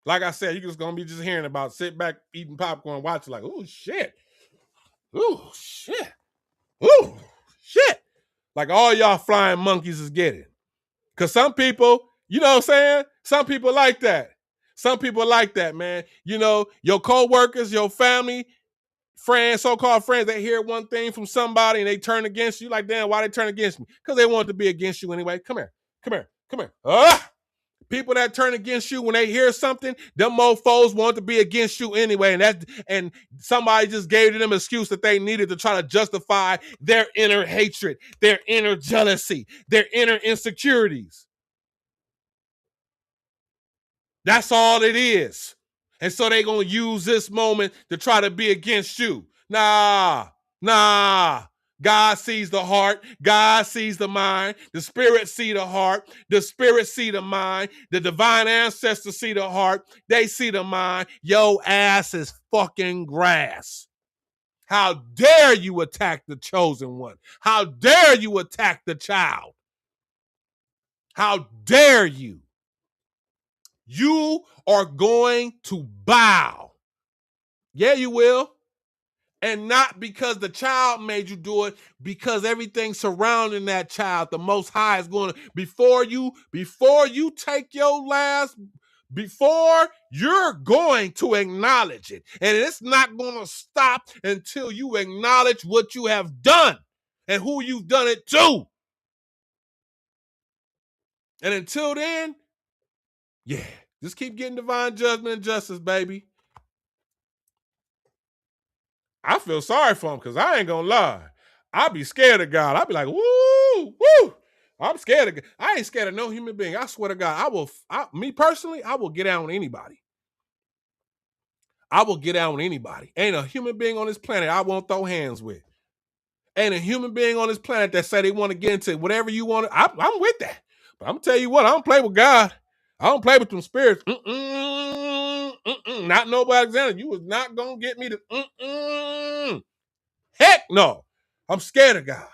Like I said, you're just going to be just hearing about sit back, eating popcorn, watching like, oh, shit. Oh, shit. Oh, shit. Like all y'all flying monkeys is getting. Because some people, you know what I'm saying? Some people like that. Some people like that, man. You know, your co-workers, your family, friends, so-called friends, they hear one thing from somebody and they turn against you. Like, damn, why they turn against me? Because they want to be against you anyway. Come here. Come here. Come here. People that turn against you when they hear something, them mofos want to be against you anyway. And somebody just gave them an excuse that they needed to try to justify their inner hatred, their inner jealousy, their inner insecurities. That's all it is. And so they gonna use this moment to try to be against you. Nah. God sees the heart. God sees the mind. The spirit see the heart. The spirit see the mind. The divine ancestors see the heart. They see the mind. Yo ass is fucking grass. How dare you attack the chosen one? How dare you attack the child? How dare you? You are going to bow. Yeah, you will. And not because the child made you do it, because everything surrounding that child, the Most High is going to, before you take your last, before you're going to acknowledge it. And it's not going to stop until you acknowledge what you have done and who you've done it to. And until then, yeah, just keep getting divine judgment and justice, baby. I feel sorry for him because I ain't gonna lie. I be scared of God. I be like, woo. I'm scared of God. I ain't scared of no human being. I swear to God, me personally, I will get down with anybody. I will get down with anybody. Ain't a human being on this planet I won't throw hands with. Ain't a human being on this planet that say they want to get into whatever you want. I'm with that. But I'm gonna tell you what, I don't play with God. I don't play with them spirits. Not no Alexander. You was not gonna get me to Heck no. I'm scared of God.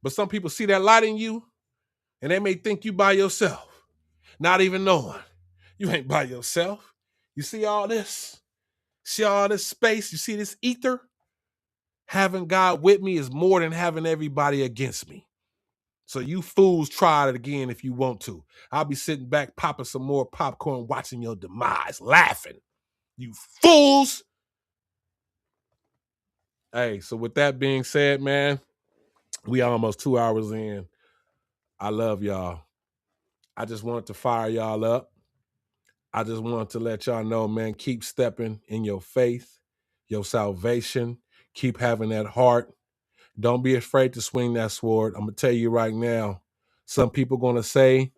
But some people see that light in you and they may think you by yourself, not even knowing you ain't by yourself. You see all this? See all this space? You see this ether? Having God with me is more than having everybody against me. So you fools try it again if you want to. I'll be sitting back popping some more popcorn, watching your demise, laughing. You fools. Hey, so with that being said, man, we almost 2 hours in. I love y'all. I just wanted to fire y'all up. I just wanted to let y'all know, man, keep stepping in your faith, your salvation. Keep having that heart. Don't be afraid to swing that sword. I'm gonna tell you right now. Some people gonna say,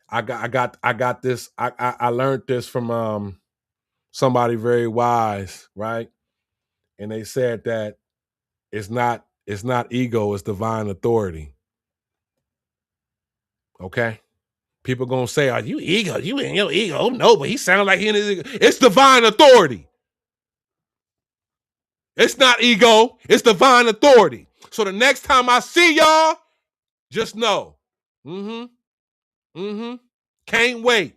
I got this. I learned this from somebody very wise, right? And they said that it's not ego, it's divine authority. Okay? People gonna say, "Are you ego? You in your ego?" Oh, no, but he sounds like he in his ego. It's divine authority. It's not ego. It's divine authority. So the next time I see y'all, just know. Can't wait.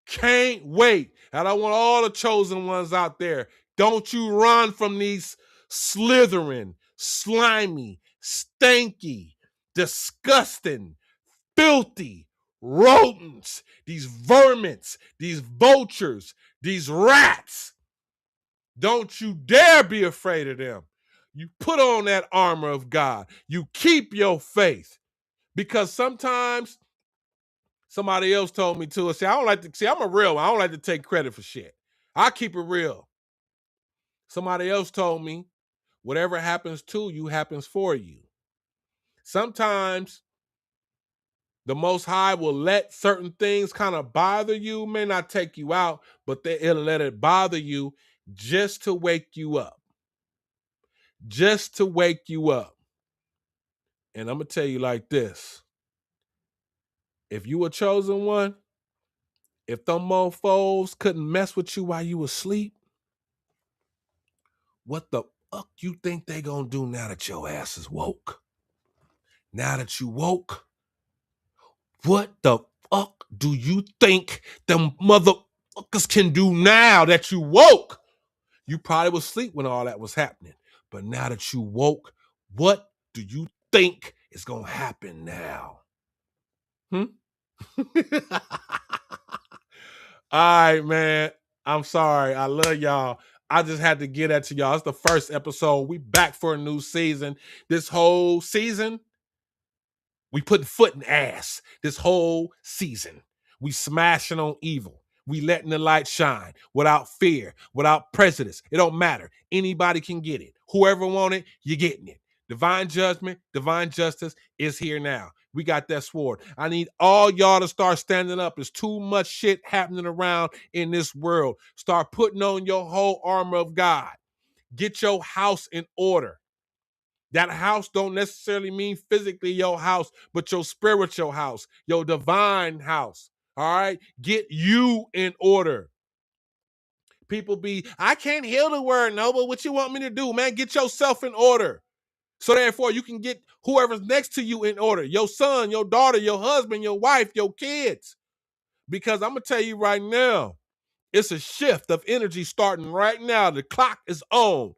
Can't wait. And I want all the chosen ones out there. Don't you run from these slithering, slimy, stanky, disgusting, filthy rodents, these vermins, these vultures, these rats. Don't you dare be afraid of them. You put on that armor of God. You keep your faith. Because sometimes somebody else told me to. I'm a real one. I don't like to take credit for shit. I keep it real. Somebody else told me, whatever happens to you happens for you. Sometimes the Most High will let certain things kind of bother you, may not take you out, but it'll let it bother you just to wake you up. just to wake you up. And I'm going to tell you like this. If you a chosen one, if them mofos couldn't mess with you while you was asleep, what the fuck you think they gonna do now that your ass is woke? Now that you woke, what the fuck do you think them motherfuckers can do now that you woke? You probably was asleep when all that was happening. But now that you woke, what do you think is gonna happen now? All right, man. I'm sorry. I love y'all. I just had to get that to y'all. It's the first episode. We back for a new season. This whole season, we putting foot in ass. This whole season, we smashing on evil. We letting the light shine without fear, without prejudice. It don't matter. Anybody can get it. Whoever want it, you're getting it. Divine judgment, divine justice is here now. We got that sword. I need all y'all to start standing up. There's too much shit happening around in this world. Start putting on your whole armor of God. Get your house in order. That house don't necessarily mean physically your house, but your spiritual house, your divine house. All right? Get you in order. People be, I can't heal the word, no, but what you want me to do, man? Get yourself in order. So therefore, you can get whoever's next to you in order. Your son, your daughter, your husband, your wife, your kids. Because I'm going to tell you right now, it's a shift of energy starting right now. The clock is on.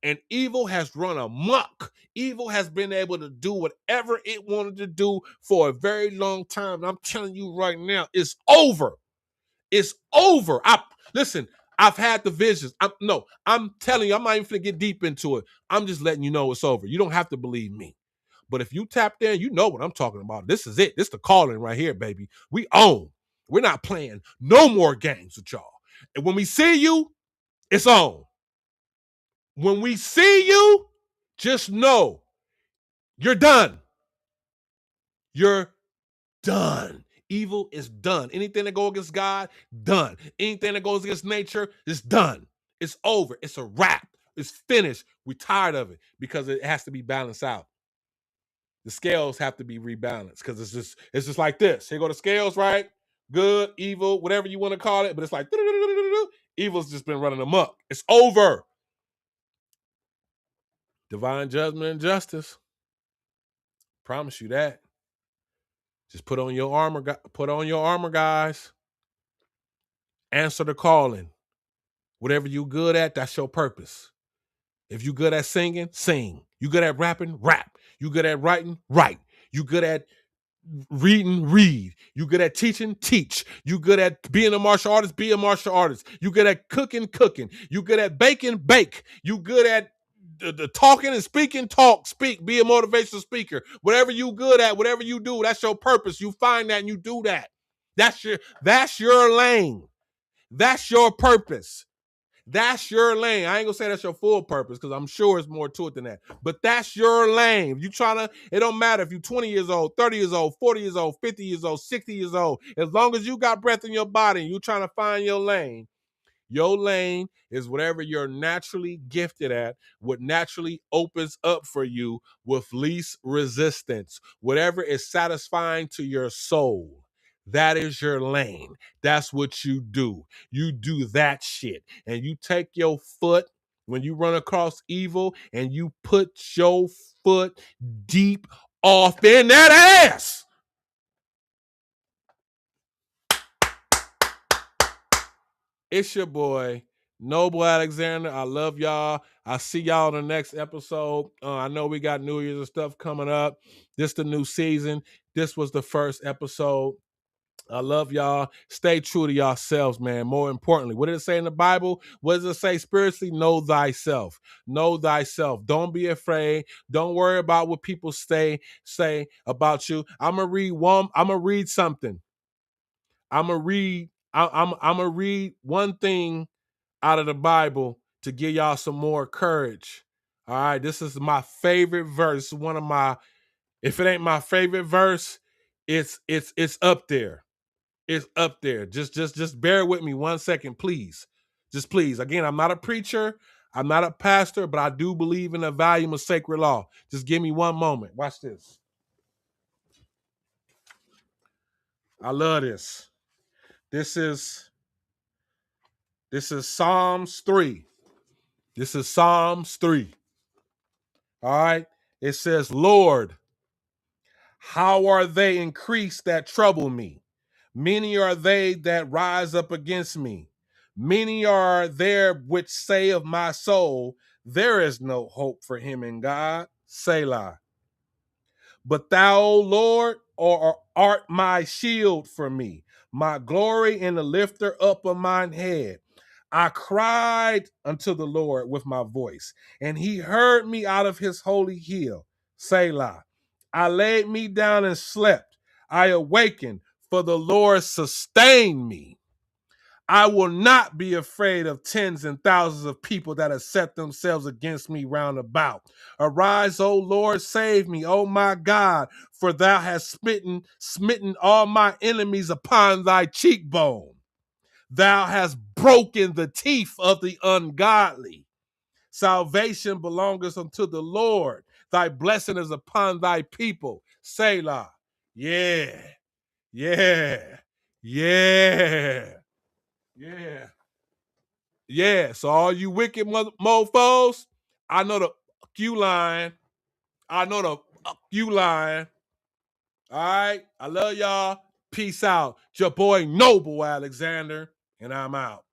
And evil has run amok. Evil has been able to do whatever it wanted to do for a very long time. And I'm telling you right now, it's over. It's over. Listen, I've had the visions. I'm telling you, I'm not even going to get deep into it. I'm just letting you know it's over. You don't have to believe me. But if you tap in, you know what I'm talking about. This is it. This is the calling right here, baby. We own. We're not playing no more games with y'all. And when we see you, it's on. When we see you, just know you're done. You're done. Evil is done. Anything that goes against God, done. Anything that goes against nature is done. It's over. It's a wrap. It's finished. We're tired of it because it has to be balanced out. The scales have to be rebalanced because it's just like this. Here go the scales, right? Good, evil, whatever you want to call it, but it's like evil's just been running amok. It's over. Divine judgment and justice. Promise you that. Just put on your armor. Put on your armor, guys. Answer the calling. Whatever you good at, that's your purpose. If you good at singing, sing. You good at rapping, rap. You good at writing, write. You good at reading, read. You good at teaching, teach. You good at being a martial artist, be a martial artist. You good at cooking, cooking. You good at baking, bake. You good at the talking and speaking, talk, speak. Be a motivational speaker. Whatever you good at, whatever you do, that's your purpose. You find that and you do that. That's your lane. That's your purpose. That's your lane. I ain't gonna say that's your full purpose because I'm sure it's more to it than that. But that's your lane. If you it don't matter if you're 20 years old, 30 years old, 40 years old, 50 years old, 60 years old. As long as you got breath in your body and you're trying to find your lane is whatever you're naturally gifted at, what naturally opens up for you with least resistance, whatever is satisfying to your soul. That is your lane. That's what you do. You do that shit. And you take your foot when you run across evil and you put your foot deep off in that ass. It's your boy, Noble Alexander. I love y'all. I'll see y'all in the next episode. I know we got New Year's and stuff coming up. This the new season. This was the first episode. I love y'all. Stay true to yourselves, man. More importantly, what did it say in the Bible? What does it say spiritually? Know thyself. Know thyself. Don't be afraid. Don't worry about what people say about you. I'm gonna read something. I'm gonna read one thing out of the Bible to give y'all some more courage. All right, this is my favorite verse. This is one of my, if it ain't my favorite verse, it's up there. It's up there. Just bear with me 1 second, please. Just please. Again, I'm not a preacher. I'm not a pastor, but I do believe in the value of sacred law. Just give me one moment. Watch this. I love this. This is Psalms 3. This is Psalms 3. All right. It says, Lord, how are they increased that trouble me? Many are they that rise up against me. Many are there which say of my soul, there is no hope for him in God. Selah. But thou, O Lord, art my shield for me, my glory and the lifter up of mine head. I cried unto the Lord with my voice, and he heard me out of his holy hill. Selah. I laid me down and slept. I awakened, for the Lord sustained me. I will not be afraid of tens and thousands of people that have set themselves against me round about. Arise, O Lord, save me, O my God, for thou hast smitten all my enemies upon thy cheekbone. Thou hast broken the teeth of the ungodly. Salvation belongeth unto the Lord. Thy blessing is upon thy people. Selah. Yeah, yeah, yeah, yeah. Yeah, so all you wicked mofos, I know the you lying. I know the you lying. All right, I love y'all. Peace out. It's your boy Noble Alexander, and I'm out.